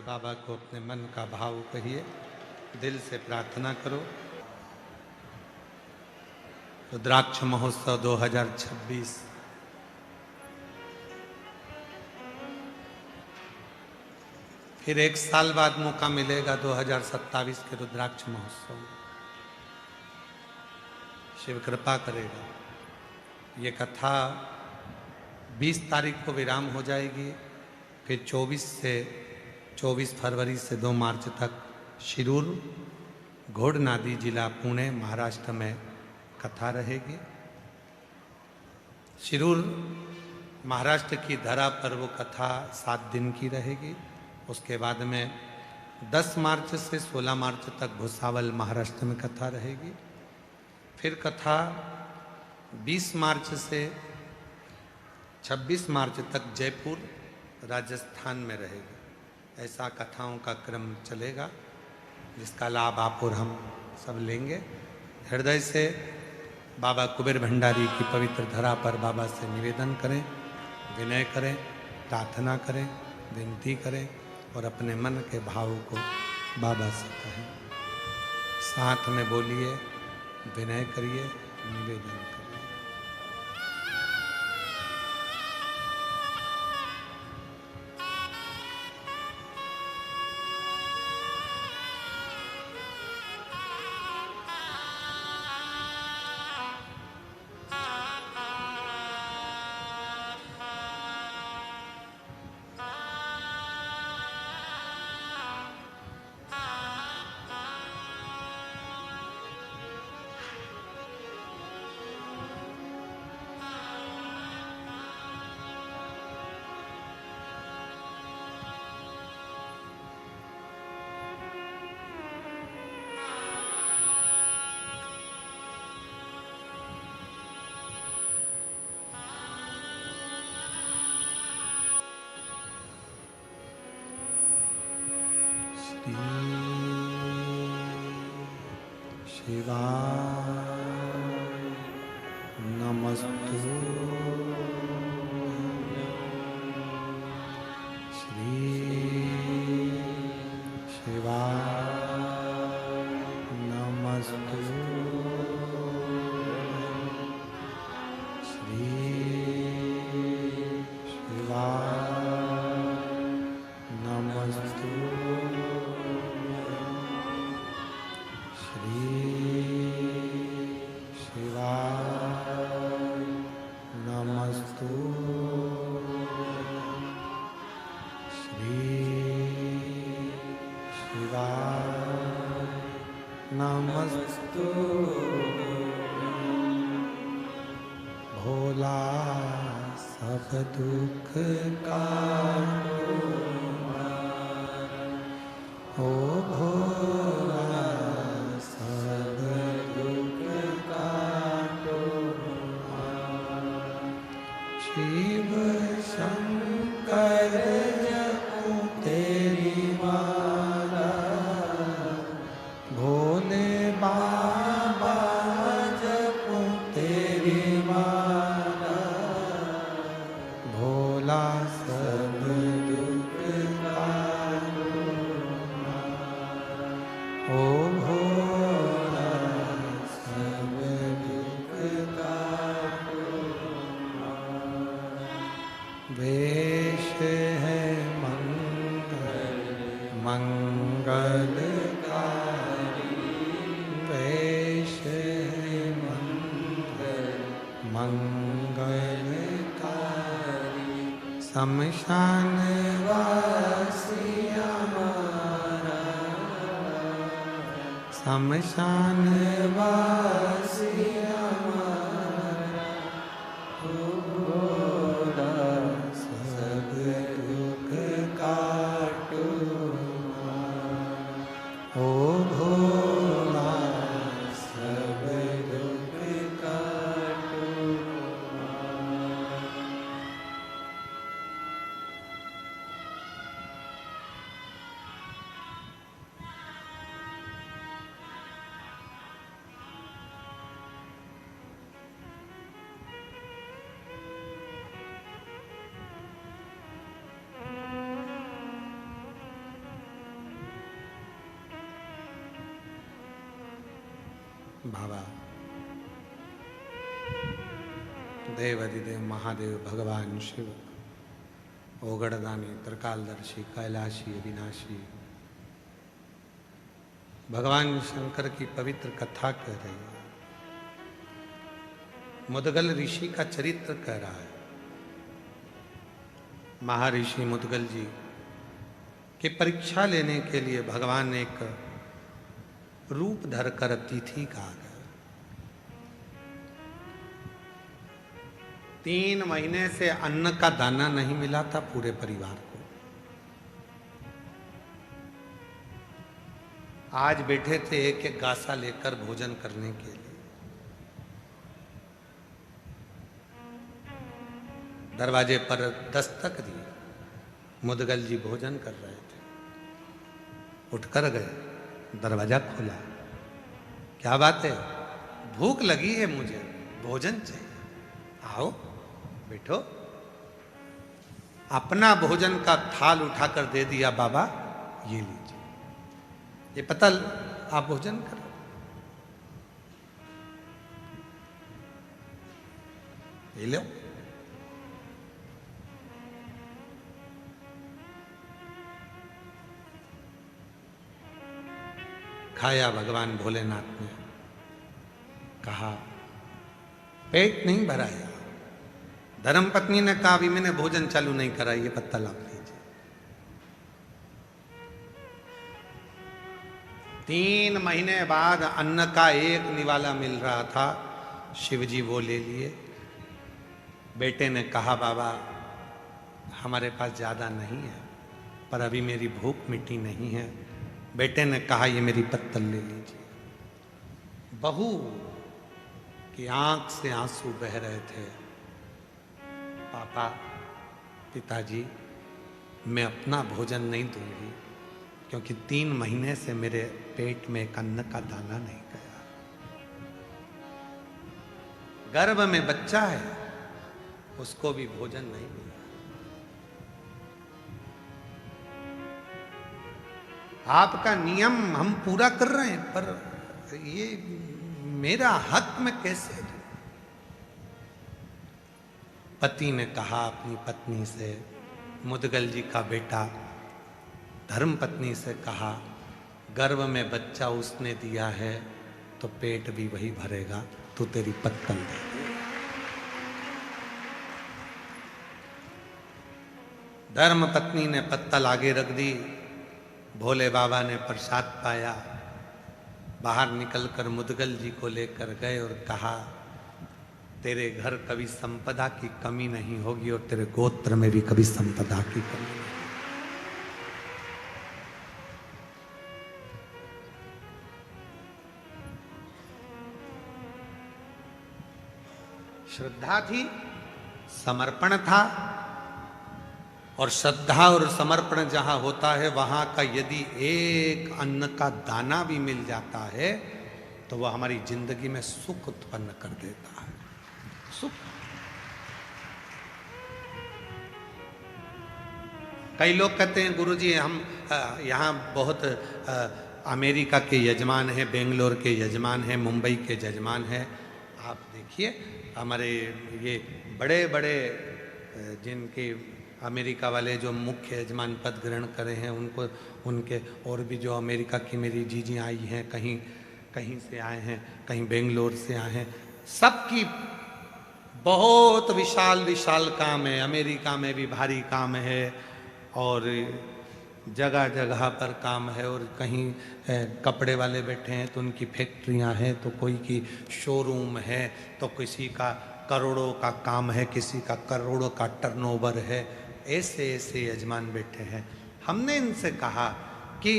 बाबा को अपने मन का भाव कहिए, दिल से प्रार्थना करो। रुद्राक्ष महोत्सव 2026 फिर एक साल बाद मौका मिलेगा 2027 के रुद्राक्ष महोत्सव में। शिव कृपा करेगा। ये कथा 20 तारीख को विराम हो जाएगी, फिर 24 फरवरी से 2 मार्च तक शिरूर घोड़नादी जिला पुणे महाराष्ट्र में कथा रहेगी। शिरूर महाराष्ट्र की धरा पर वो कथा 7 दिन की रहेगी। उसके बाद में 10 मार्च से 16 मार्च तक भुसावल महाराष्ट्र में कथा रहेगी। फिर कथा 20 मार्च से 26 मार्च तक जयपुर राजस्थान में रहेगी। ऐसा कथाओं का क्रम चलेगा, जिसका लाभ आप और हम सब लेंगे। हृदय से बाबा कुबेर भंडारी की पवित्र धरा पर बाबा से निवेदन करें, विनय करें, प्रार्थना करें, विनती करें और अपने मन के भाव को बाबा से कहें। साथ में बोलिए, विनय करिए, निवेदन करिए। शिवाय नमस्तु श्री शिवाय नमस्तु श्री शिवाय नमस्तु श्री शिवाय काटो ओ भोला सब दुख काटो शिव शंकर जपो तेरी माला भोले बाबा जपो तेरी माला भोला सब दुख काटो ओ भोला सब दुख काटो वेश है मंगलकारी वेश है मंगलकारी शमशान वासी हमारा शमशान वासी हमारा ओ भोला सब दुख काटो ओ भोला सब दुख काटो बाबा देव अधिदेव महादेव भगवान शिव ओगड़दानी त्रिकालदर्शी कैलाशी अविनाशी भगवान शंकर की पवित्र कथा कह रही है मुदगल ऋषि का चरित्र कह रहा है महर्षि मुदगल जी की परीक्षा लेने के लिए भगवान ने एक रूप धरकर अतिथि कहा गया 3 महीने से अन्न का दाना नहीं मिला था पूरे परिवार को। आज बैठे थे एक एक गासा लेकर भोजन करने के लिए। दरवाजे पर दस्तक दी, मुदगल जी भोजन कर रहे थे। उठकर गए, दरवाजा खोला। क्या बात है? भूख लगी है मुझे, भोजन चाहिए। आओ बैठो। अपना भोजन का थाल उठाकर दे दिया। बाबा ये लीजिए, ये पतल आप भोजन करो। ये लो। खाया भगवान भोलेनाथ ने। कहा पेट नहीं भराया। धर्मपत्नी ने कहा अभी मैंने भोजन चालू नहीं करा, ये पत्ता लाभ लीजिए। 3 महीने बाद अन्न का एक निवाला मिल रहा था। शिवजी वो ले लिए। बेटे ने कहा बाबा हमारे पास ज्यादा नहीं है, पर अभी मेरी भूख मिटी नहीं है। बेटे ने कहा ये मेरी पत्तल ले लीजिए। बहू की आंख से आंसू बह रहे थे। पापा, पिताजी, मैं अपना भोजन नहीं दूंगी क्योंकि 3 महीने से मेरे पेट में एक अन्न का दाना नहीं गया। गर्भ में बच्चा है, उसको भी भोजन नहीं मिला। आपका नियम हम पूरा कर रहे हैं, पर ये मेरा हक में कैसे? पति ने कहा अपनी पत्नी से, मुदगल जी का बेटा धर्म पत्नी से कहा गर्भ में बच्चा उसने दिया है तो पेट भी वही भरेगा, तू तेरी पत्तल दे। धर्म पत्नी ने पत्तल आगे रख दी। भोले बाबा ने प्रसाद पाया। बाहर निकलकर मुदगल जी को लेकर गए और कहा तेरे घर कभी संपदा की कमी नहीं होगी और तेरे गोत्र में भी कभी संपदा की कमी नहीं। श्रद्धा थी, समर्पण था, और श्रद्धा और समर्पण जहां होता है वहां का यदि एक अन्न का दाना भी मिल जाता है तो वह हमारी जिंदगी में सुख उत्पन्न कर देता है। सुख। कई लोग कहते हैं गुरुजी हम यहाँ बहुत अमेरिका के यजमान हैं, बेंगलोर के यजमान हैं, मुंबई के यजमान हैं। आप देखिए हमारे ये बड़े बड़े जिनके अमेरिका वाले जो मुख्य यजमान पद ग्रहण करे हैं उनको, उनके और भी जो अमेरिका की मेरी जीजी आई हैं, कहीं कहीं से आए हैं, कहीं बेंगलोर से आए हैं, सबकी बहुत विशाल विशाल काम है। अमेरिका में भी भारी काम है और जगह जगह पर काम है, और कहीं कपड़े वाले बैठे हैं तो उनकी फैक्ट्रियां हैं, तो कोई की शोरूम है, तो किसी का करोड़ों का काम है, किसी का करोड़ों का टर्नओवर है। ऐसे ऐसे यजमान बैठे हैं। हमने इनसे कहा कि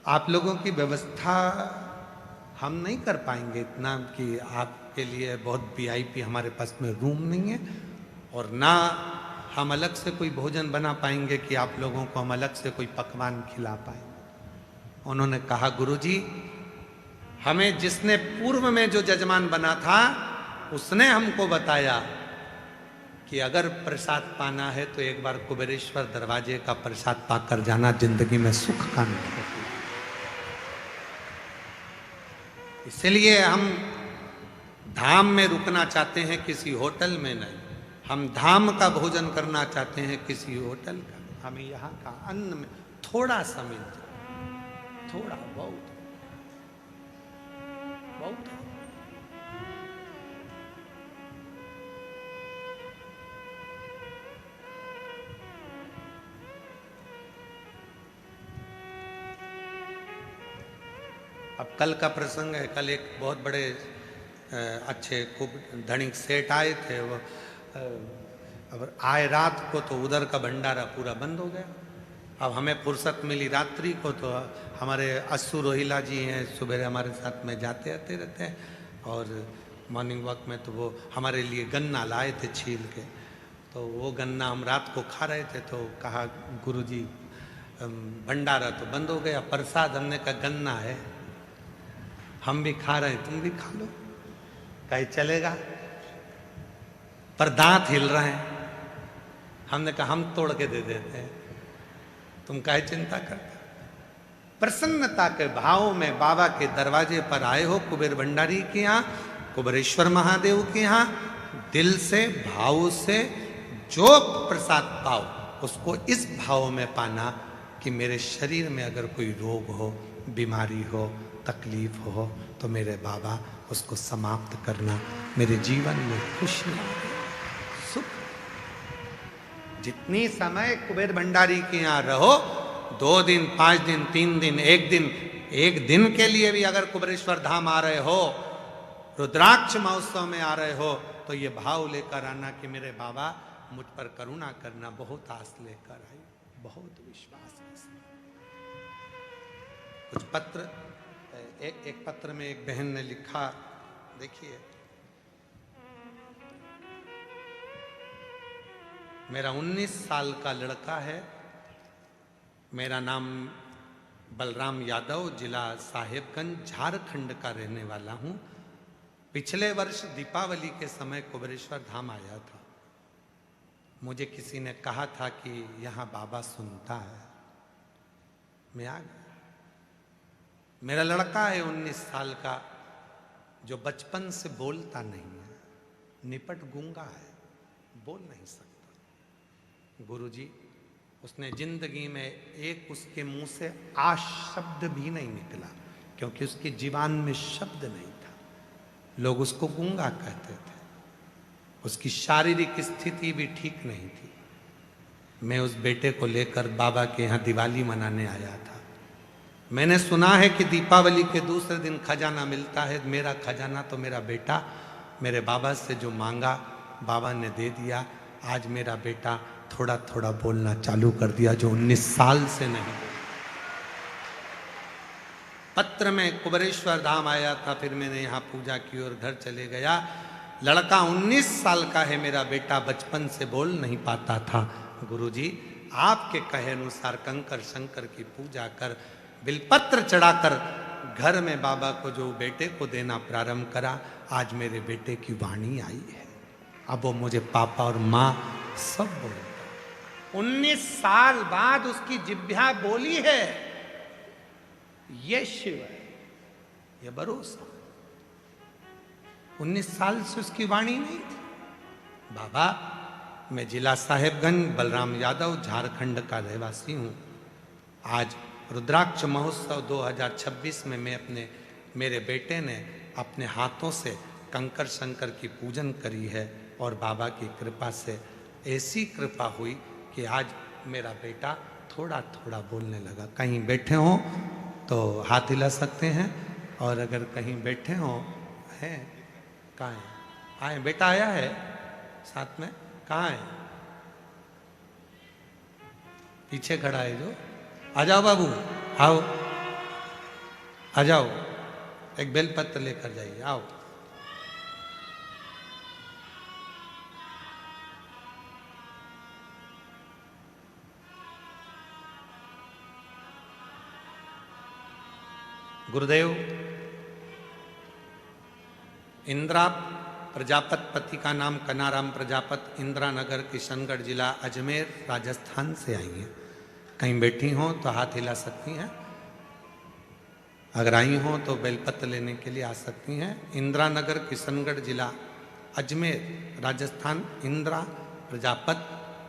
आप लोगों की व्यवस्था हम नहीं कर पाएंगे इतना कि आपके लिए बहुत वीआईपी हमारे पास में रूम नहीं है, और ना हम अलग से कोई भोजन बना पाएंगे कि आप लोगों को हम अलग से कोई पकवान खिला पाएंगे। उन्होंने कहा गुरुजी हमें जिसने पूर्व में जो यजमान बना था उसने हमको बताया कि अगर प्रसाद पाना है तो एक बार कुबेरेश्वर दरवाजे का प्रसाद पाकर जाना, जिंदगी में सुख का अनुभव है। इसलिए हम धाम में रुकना चाहते हैं, किसी होटल में नहीं। हम धाम का भोजन करना चाहते हैं, किसी होटल का। हमें यहाँ का अन्न में थोड़ा सा मिल जाए, थोड़ा बहुत बहुत। अब कल का प्रसंग है। कल एक बहुत बड़े अच्छे खूब धनिक सेठ आए थे। वो अब आए रात को तो उधर का भंडारा पूरा बंद हो गया। अब हमें फुर्सत मिली रात्रि को, तो हमारे अस्सू रोहिला जी हैं, सुबह हमारे साथ में जाते आते रहते हैं, और मॉर्निंग वॉक में तो वो हमारे लिए गन्ना लाए थे छील के। तो वो गन्ना हम रात को खा रहे थे, तो कहा गुरुजी भंडारा तो बंद हो गया, प्रसाद हमने कहा गन्ना है, हम भी खा रहे हैं, तुम भी खा लो। कहे चलेगा, पर दांत हिल रहे हैं। हमने कहा हम तोड़ के दे देते हैं, तुम काहे चिंता करते। प्रसन्नता के भाव में बाबा के दरवाजे पर आए हो, कुबेर भंडारी के यहाँ, कुबेरेश्वर महादेव के यहाँ, दिल से भाव से जो प्रसाद पाओ उसको इस भाव में पाना कि मेरे शरीर में अगर कोई रोग हो, बीमारी हो, तकलीफ हो, तो मेरे बाबा उसको समाप्त करना। मेरे जीवन में खुशियाँ, सुख। जितनी समय कुबेर भंडारी के यहाँ रहो, 2 दिन, 5 दिन, 3 दिन, 1 दिन के लिए भी अगर कुबेरेश्वर धाम आ रहे हो, रुद्राक्ष महोत्सव में आ रहे हो, तो ये भाव लेकर आना कि मेरे बाबा मुझ पर करुणा करना। बहुत आस लेकर आई, बहुत विश्वास है। कुछ पत्र, एक पत्र में एक बहन ने लिखा, देखिए, मेरा 19 साल का लड़का है, मेरा नाम बलराम यादव, जिला साहेबगंज, झारखंड का रहने वाला हूं। पिछले वर्ष दीपावली के समय कुबेरेश्वर धाम आया था। मुझे किसी ने कहा था कि यहाँ बाबा सुनता है, मैं आ गया। मेरा लड़का है 19 साल का, जो बचपन से बोलता नहीं है, निपट गूंगा है, बोल नहीं सकता। गुरुजी, उसने जिंदगी में एक उसके मुंह से आ शब्द भी नहीं निकला, क्योंकि उसकी जीवान में शब्द नहीं था। लोग उसको गूंगा कहते थे। उसकी शारीरिक स्थिति भी ठीक नहीं थी। मैं उस बेटे को लेकर बाबा के यहाँ दिवाली मनाने आया था। मैंने सुना है कि दीपावली के दूसरे दिन खजाना मिलता है। मेरा खजाना तो मेरा बेटा मेरे बाबा से जो मांगा बाबा ने दे दिया। आज मेरा बेटा थोड़ा थोड़ा बोलना चालू कर दिया, जो 19 साल से नहीं बोला। पत्र में कुबरेश्वर धाम आया था, फिर मैंने यहाँ पूजा की और घर चले गया। लड़का 19 साल का है मेरा बेटा, बचपन से बोल नहीं पाता था। गुरुजी आपके कहे अनुसार कंकर शंकर की पूजा कर, बिलपत्र चढ़ाकर घर में बाबा को जो बेटे को देना प्रारंभ करा, आज मेरे बेटे की वाणी आई है। अब वो मुझे पापा और माँ सब बोलते। 19 साल बाद उसकी जिह्वा बोली है। ये शिव है, ये भरोसा। 19 साल से उसकी वाणी नहीं थी। बाबा मैं जिला साहेबगंज बलराम यादव झारखंड का रहवासी हूँ। आज रुद्राक्ष महोत्सव 2026 में मैं मेरे बेटे ने अपने हाथों से कंकर शंकर की पूजन करी है और बाबा की कृपा से ऐसी कृपा हुई कि आज मेरा बेटा थोड़ा थोड़ा बोलने लगा। कहीं बैठे हो तो हाथ हिला सकते हैं, और अगर कहीं बैठे हो हैं, कहाँ है? आए, बेटा आया है साथ में, कहाँ है? पीछे खड़ा है जो। आ जाओ बाबू, आओ आ जाओ, एक बेलपत्र लेकर जाइए, आओ। गुरुदेव इंदिरा प्रजापत, पति का नाम कनाराम प्रजापत, इंदिरा नगर, किशनगढ़ जिला, अजमेर, राजस्थान से आई हैं। कहीं बैठी हों तो हाथ हिला सकती हैं, अगर आई हों तो बेलपत्र लेने के लिए आ सकती हैं। इंदिरा नगर, किशनगढ़ जिला, अजमेर, राजस्थान। इंदिरा प्रजापत,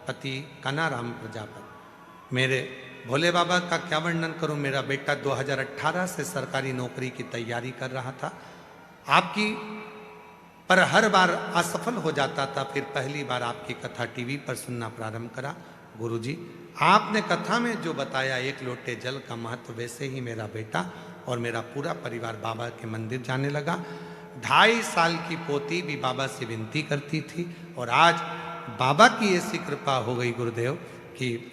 पति कनाराम प्रजापत। मेरे भोले बाबा का क्या वर्णन करूं। मेरा बेटा 2018 से सरकारी नौकरी की तैयारी कर रहा था आपकी, पर हर बार असफल हो जाता था। फिर पहली बार आपकी कथा टीवी पर सुनना प्रारंभ करा। गुरुजी आपने कथा में जो बताया एक लोटे जल का महत्व, वैसे ही मेरा बेटा और मेरा पूरा परिवार बाबा के मंदिर जाने लगा। 2.5 साल की पोती भी बाबा से विनती करती थी, और आज बाबा की ऐसी कृपा हो गई गुरुदेव कि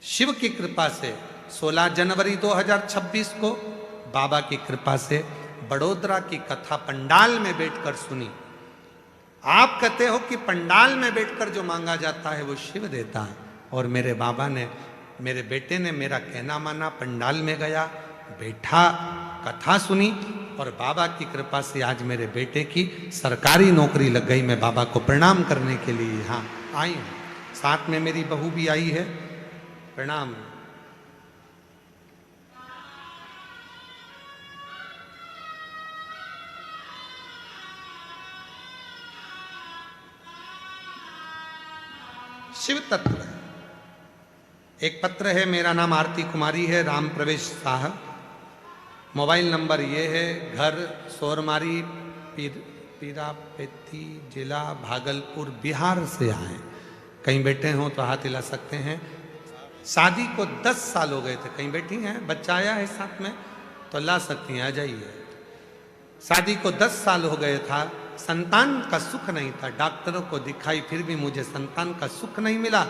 शिव की कृपा से 16 जनवरी 2026 को बाबा की कृपा से बड़ोदरा की कथा पंडाल में बैठकर सुनी। आप कहते हो कि पंडाल में बैठकर जो मांगा जाता है वो शिव देता है, और मेरे बाबा ने, मेरे बेटे ने मेरा कहना माना, पंडाल में गया, बैठा, कथा सुनी, और बाबा की कृपा से आज मेरे बेटे की सरकारी नौकरी लग गई। मैं बाबा को प्रणाम करने के लिए यहाँ आई हूँ। साथ में मेरी बहू भी आई है। प्रणाम। शिव तत्व है। एक पत्र है, मेरा नाम आरती कुमारी है, राम प्रवेश शाह। मोबाइल नंबर ये है, घर सोरमारी, पीरापेती, जिला भागलपुर, बिहार से आए। कहीं बैठे हो तो हाथ हिला सकते हैं। शादी को 10 साल हो गए थे। कहीं बैठी हैं, बच्चा आया है साथ में तो ला सकती हैं, आ जाइए। शादी को 10 साल हो गए था, संतान का सुख नहीं था। डॉक्टरों को दिखाई फिर भी मुझे संतान का सुख नहीं मिला।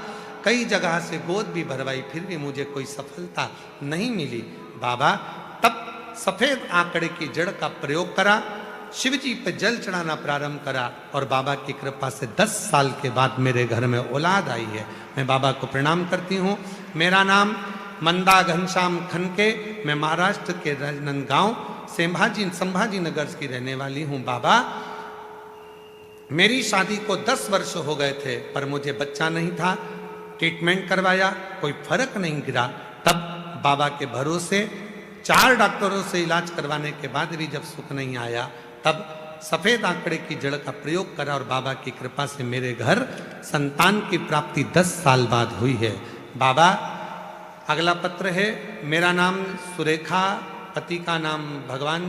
कई जगह से गोद भी भरवाई फिर भी मुझे कोई सफलता नहीं मिली। बाबा तब सफेद आंकड़े की जड़ का प्रयोग करा, शिव जी पे जल चढ़ाना प्रारंभ करा, और बाबा की कृपा से 10 साल के बाद मेरे घर में औलाद आई है। मैं बाबा को प्रणाम करती हूँ। मेरा नाम मंदा घनश्याम खनके, मैं महाराष्ट्र के राजनांदगांव संभाजी नगर की रहने वाली हूँ। बाबा मेरी शादी को 10 वर्ष हो गए थे, पर मुझे बच्चा नहीं था। ट्रीटमेंट करवाया, कोई फर्क नहीं गिरा। तब बाबा के भरोसे 4 डॉक्टरों से इलाज करवाने के बाद भी जब सुख नहीं आया, तब सफेद आंकड़े की जड़ का प्रयोग करा, और बाबा की कृपा से मेरे घर संतान की प्राप्ति 10 साल बाद हुई है। बाबा अगला पत्र है, मेरा नाम सुरेखा, पति का नाम भगवान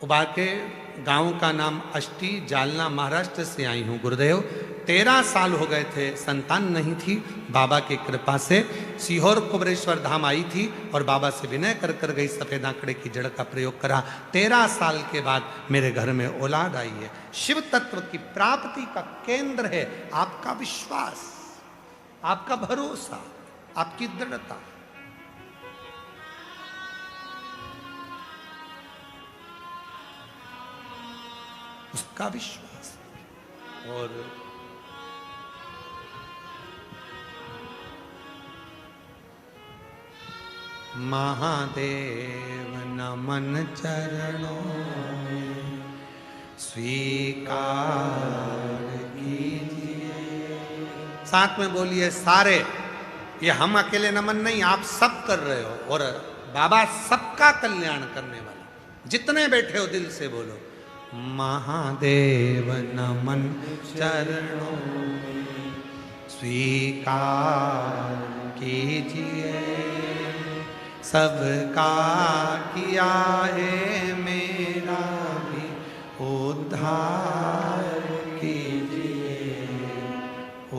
उबाके, गांव का नाम अष्टी, जालना, महाराष्ट्र से आई हूँ। गुरुदेव 13 साल हो गए थे, संतान नहीं थी। बाबा की कृपा से सीहोर कुबरेश्वर धाम आई थी और बाबा से विनय कर कर गई, सफेद आंकड़े की जड़ का प्रयोग करा। 13 साल के बाद मेरे घर में औलाद आई है। शिव तत्व की प्राप्ति का केंद्र है आपका विश्वास, आपका भरोसा, आपकी दृढ़ता। उसका विश्वास। और महादेव नमन चरणों में स्वीकार कीजिए। साथ में बोलिए सारे, ये हम अकेले नमन नहीं, आप सब कर रहे हो। और बाबा सबका कल्याण करने वाला। जितने बैठे हो दिल से बोलो महादेव नमन चरणों में स्वीकार कीजिए। सबका किया है मेरा भी उद्धार कीजिए,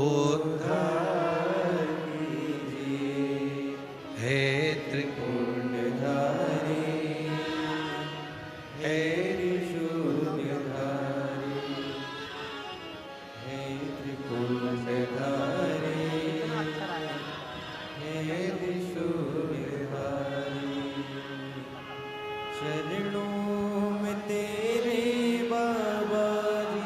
उद्धार कीजिए। हे त्रिपुंडधारी, हे त्रिशूलधारी, हे त्रिपुंडधारी, हे त्रिशूलधारी। चरणों में तेरे बाबा जी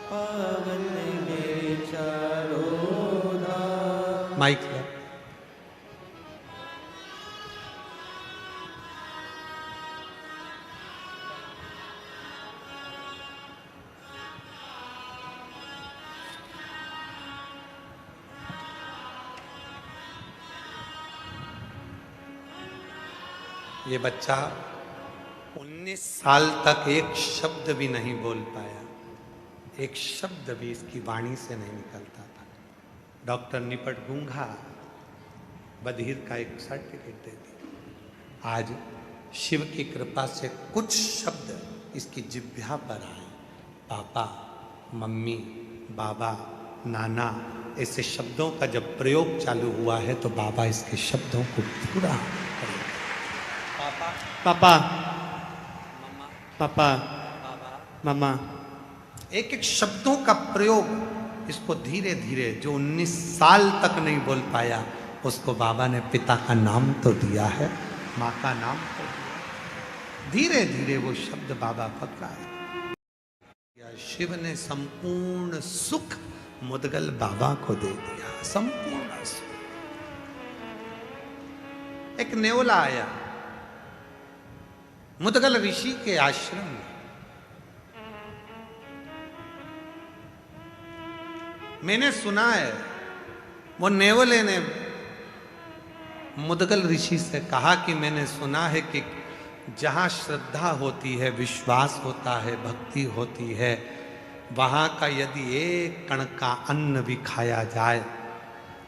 पावन मेरे चारों धाम। माइक लो। ये बच्चा 19 साल तक एक शब्द भी नहीं बोल पाया, एक शब्द भी इसकी वाणी से नहीं निकलता था। डॉक्टर निपट गूंगा बधिर का एक सर्टिफिकेट दे दिया। आज शिव की कृपा से कुछ शब्द इसकी जिह्वा पर आए। पापा, मम्मी, बाबा, नाना, ऐसे शब्दों का जब प्रयोग चालू हुआ है तो बाबा इसके शब्दों को पूरा करेगा। पापा, पापा, मम्मा, पापा, बाबा, मम्मा। एक एक शब्दों का प्रयोग इसको धीरे धीरे, जो 19 साल तक नहीं बोल पाया, उसको बाबा ने पिता का नाम तो दिया है, माँ का नाम तो दिया। धीरे धीरे वो शब्द बाबा पकड़ा है। शिव ने संपूर्ण सुख मुदगल बाबा को दे दिया, संपूर्ण सुख। एक नेवला आया मुदगल ऋषि के आश्रम में। मैंने सुना है, वो नेवले ने मुदगल ऋषि से कहा कि मैंने सुना है कि जहाँ श्रद्धा होती है, विश्वास होता है, भक्ति होती है, वहाँ का यदि एक कण का अन्न भी खाया जाए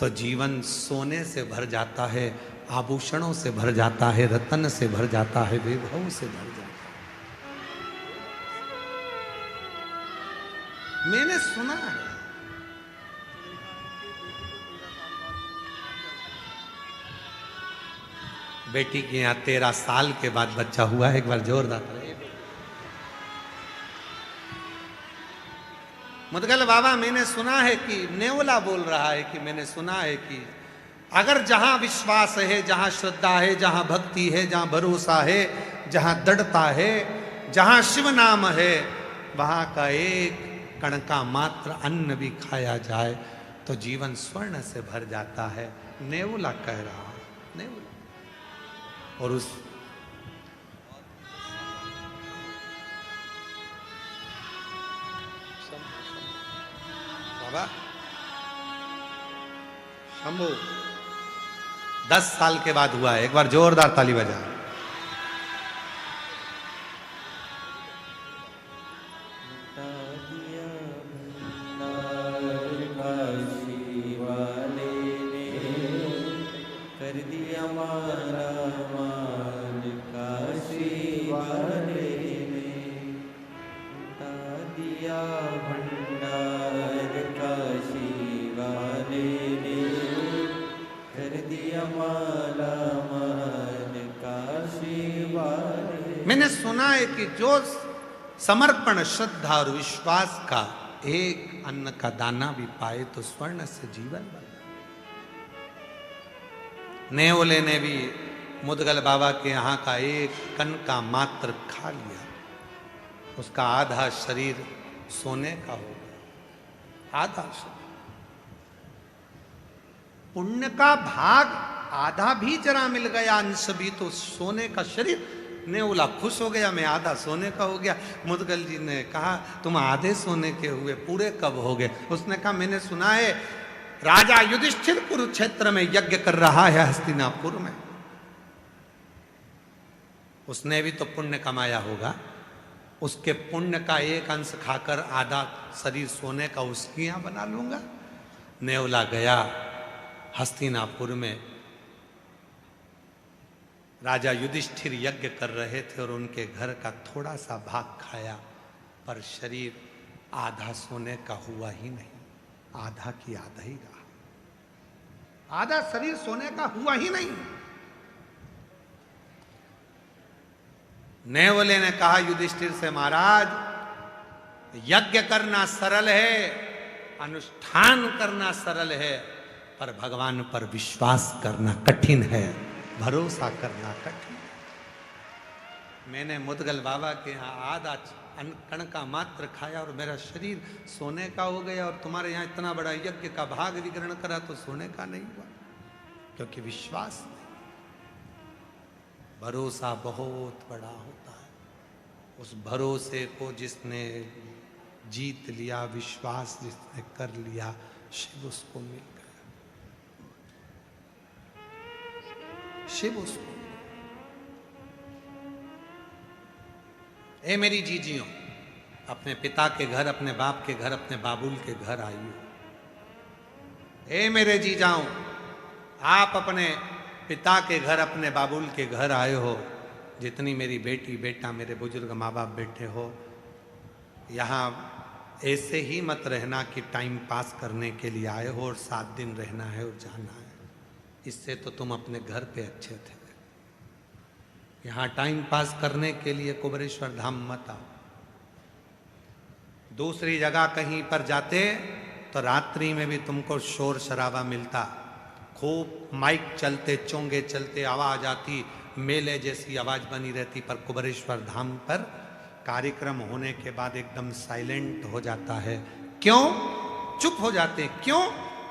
तो जीवन सोने से भर जाता है, आभूषणों से भर जाता है, रतन से भर जाता है, वैभव से भर जाता है। मैंने सुना है। बेटी के यहाँ 13 साल के बाद बच्चा हुआ है। एक बार जोरदार मुदगल बाबा, मैंने सुना है कि नेवला बोल रहा है कि मैंने सुना है कि अगर जहां विश्वास है, जहां श्रद्धा है, जहां भक्ति है, जहां भरोसा है, जहां दृढ़ता है, जहां शिव नाम है, वहां का एक कण का मात्र अन्न भी खाया जाए तो जीवन स्वर्ण से भर जाता है। नेवला कह रहा है, नेवला। और उस बाबा शंभू 10 साल के बाद हुआ है। एक बार जोरदार ताली बजा। कर दिया मारा मान काशी वाले ने, उठा दिया भंडार काशी सुना है कि जो समर्पण, श्रद्धा और विश्वास का एक अन्न का दाना भी पाए तो स्वर्ण से जीवन बन। नेवले ने भी मुदगल बाबा के यहाँ का एक कण का मात्र खा लिया, उसका आधा शरीर सोने का हो गया, आधा शरीर। पुण्य का भाग आधा भी जरा मिल गया, अंश भी, तो सोने का शरीर। नेवला खुश हो गया, मैं आधा सोने का हो गया। मुदगल जी ने कहा तुम आधे सोने के हुए, पूरे कब हो गए? उसने कहा मैंने सुना है राजा युधिष्ठिर कुरुक्षेत्र में यज्ञ कर रहा है हस्तिनापुर में, उसने भी तो पुण्य कमाया होगा, उसके पुण्य का एक अंश खाकर आधा शरीर सोने का उसकी यहां बना लूंगा। नेवला गया हस्तिनापुर में, राजा युधिष्ठिर यज्ञ कर रहे थे और उनके घर का थोड़ा सा भाग खाया, पर शरीर आधा सोने का हुआ ही नहीं, आधा की आधा ही रहा, आधा शरीर सोने का हुआ ही नहीं। नेवले ने कहा युधिष्ठिर से, महाराज यज्ञ करना सरल है, अनुष्ठान करना सरल है, पर भगवान पर विश्वास करना कठिन है, भरोसा करना कठिन है। मैंने मुदगल बाबा के यहाँ आधा कण का मात्र खाया और मेरा शरीर सोने का हो गया, और तुम्हारे यहाँ इतना बड़ा यज्ञ का भाग भी ग्रहण करा तो सोने का नहीं हुआ, क्योंकि विश्वास नहीं। भरोसा बहुत बड़ा होता है, उस भरोसे को जिसने जीत लिया, विश्वास जिसने कर लिया, शिव उसको मिल गया, शिव उसको। ए मेरी जीजियों, अपने पिता के घर, अपने बाप के घर, अपने बाबुल के घर आइयो। ए मेरे जीजाओं, आप अपने पिता के घर, अपने बाबुल के घर आए हो, जितनी मेरी बेटी बेटा, मेरे बुजुर्ग माँ बाप बैठे हो, यहाँ ऐसे ही मत रहना कि टाइम पास करने के लिए आए हो और 7 दिन रहना है और जाना है। इससे तो तुम अपने घर पे अच्छे थे। यहाँ टाइम पास करने के लिए कुबेरेश्वर धाम मत आओ। दूसरी जगह कहीं पर जाते तो रात्रि में भी तुमको शोर शराबा मिलता, खूब माइक चलते, चोंगे चलते, आवाज आती, मेले जैसी आवाज बनी रहती, पर कुबेरेश्वर धाम पर कार्यक्रम होने के बाद एकदम साइलेंट हो जाता है। क्यों चुप हो जाते? क्यों?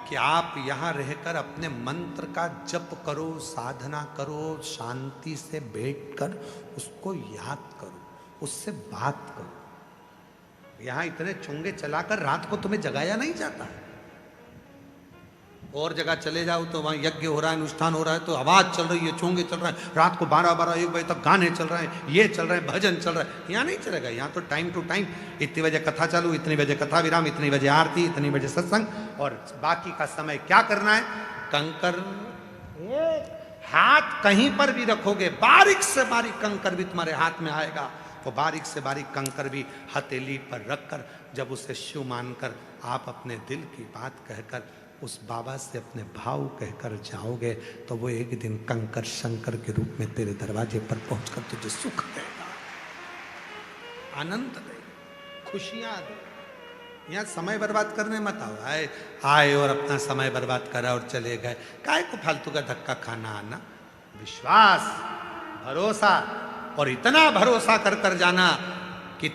कि आप यहाँ रहकर अपने मंत्र का जप करो, साधना करो, शांति से बैठकर उसको याद करो, उससे बात करो। यहाँ इतने चुंगे चलाकर रात को तुम्हें जगाया नहीं जाता। और जगह चले जाओ तो वहाँ यज्ञ हो रहा है, अनुष्ठान हो रहा है, तो आवाज चल रही है, चोंगे चल रहे हैं, रात को 12-12 1 बजे तक गाने चल रहे हैं, ये चल रहे हैं, भजन चल रहा है। यहाँ नहीं चलेगा। यहाँ तो टाइम टू टाइम, इतनी बजे कथा चालू, इतनी बजे कथा विराम, इतनी बजे आरती, इतनी बजे सत्संग, और बाकी का समय क्या करना है? कंकर हाथ कहीं पर भी रखोगे, बारीक से बारीक कंकर भी तुम्हारे हाथ में आएगा। वो बारीक से बारीक कंकर भी हथेली पर रखकर, जब उसे शिव मानकर आप अपने दिल की बात कहकर उस बाबा से अपने भाव कहकर जाओगे, तो वो एक दिन कंकर शंकर के रूप में तेरे दरवाजे पर पहुंचकर तुझे सुख देगा, आनंद देगा, खुशियां देगा। यहाँ समय बर्बाद करने मत आओ। आए और अपना समय बर्बाद करा और चले गए, काहे को फालतू का धक्का खाना आना। विश्वास, भरोसा, और इतना भरोसा कर कर जाना कि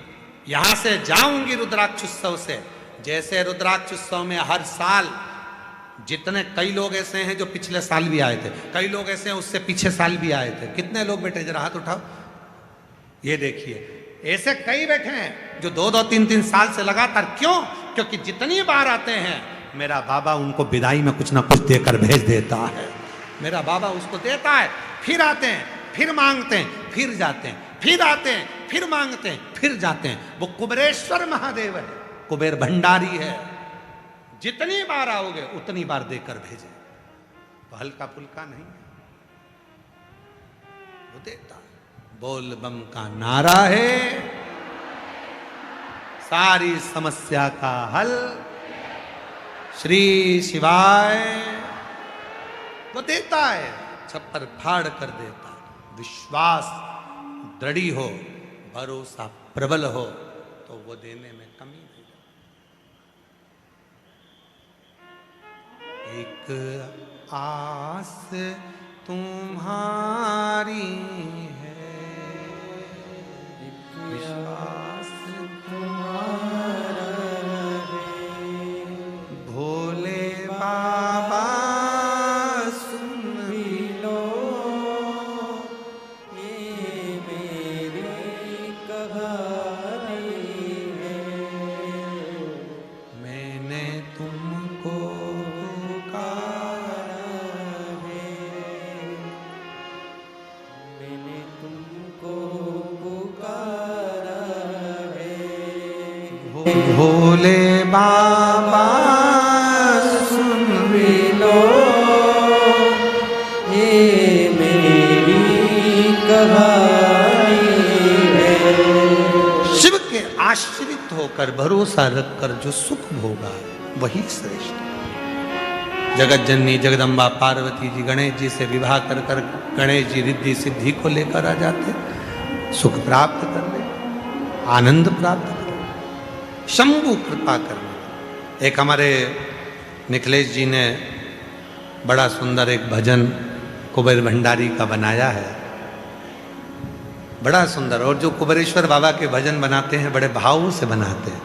यहां से जाऊंगी रुद्राक्ष उत्सव से, जैसे रुद्राक्ष उत्सव में हर साल जितने, कई लोग ऐसे हैं जो पिछले साल भी आए थे, कई लोग ऐसे हैं उससे पीछे साल भी आए थे। कितने लोग बैठे? जरा हाथ उठाओ। ये देखिए, ऐसे कई बैठे हैं जो 2-2, 3-3 साल से लगातार। क्यों? क्योंकि जितनी बार आते हैं मेरा बाबा उनको विदाई में कुछ ना कुछ देकर भेज देता है। मेरा बाबा उसको देता है, फिर आते हैं, फिर मांगते हैं, फिर जाते हैं, फिर आते हैं, फिर मांगते हैं, फिर जाते हैं। वो कुबेरेश्वर महादेव है, कुबेर भंडारी है। जितनी बार आओगे उतनी बार देकर भेजे, तो हल्का फुल्का नहीं है, वो देता है। बोल बम का नारा है, सारी समस्या का हल श्री शिवाय। वो देता है, छप्पर फाड़ कर देता है। विश्वास दृढ़ हो, भरोसा प्रबल हो तो वो देने में कमी नहीं। एक आस तुम्हारी है, विश्वास तुम्हारा है, भोले बाबा सुन भी लो ये मेरी कहानी है। मैंने तुमको पुकारा है, मैंने तुमको पुकारा है। भोले बाबा सुन भी लो ये मेरी कहानी है। शिव के आश्रित होकर भरोसा रखकर जो सुख भोगा वही श्रेष्ठ। जगत जननी जगदम्बा पार्वती जी गणेश जी से विवाह कर कर गणेश जी रिद्धि सिद्धि को लेकर आ जाते, सुख प्राप्त करने, आनंद प्राप्त करने, शंभु कृपा करने। एक हमारे निखिलेश जी ने बड़ा सुंदर एक भजन कुबेर भंडारी का बनाया है, बड़ा सुंदर। और जो कुबेरेश्वर बाबा के भजन बनाते हैं बड़े भाव से बनाते हैं।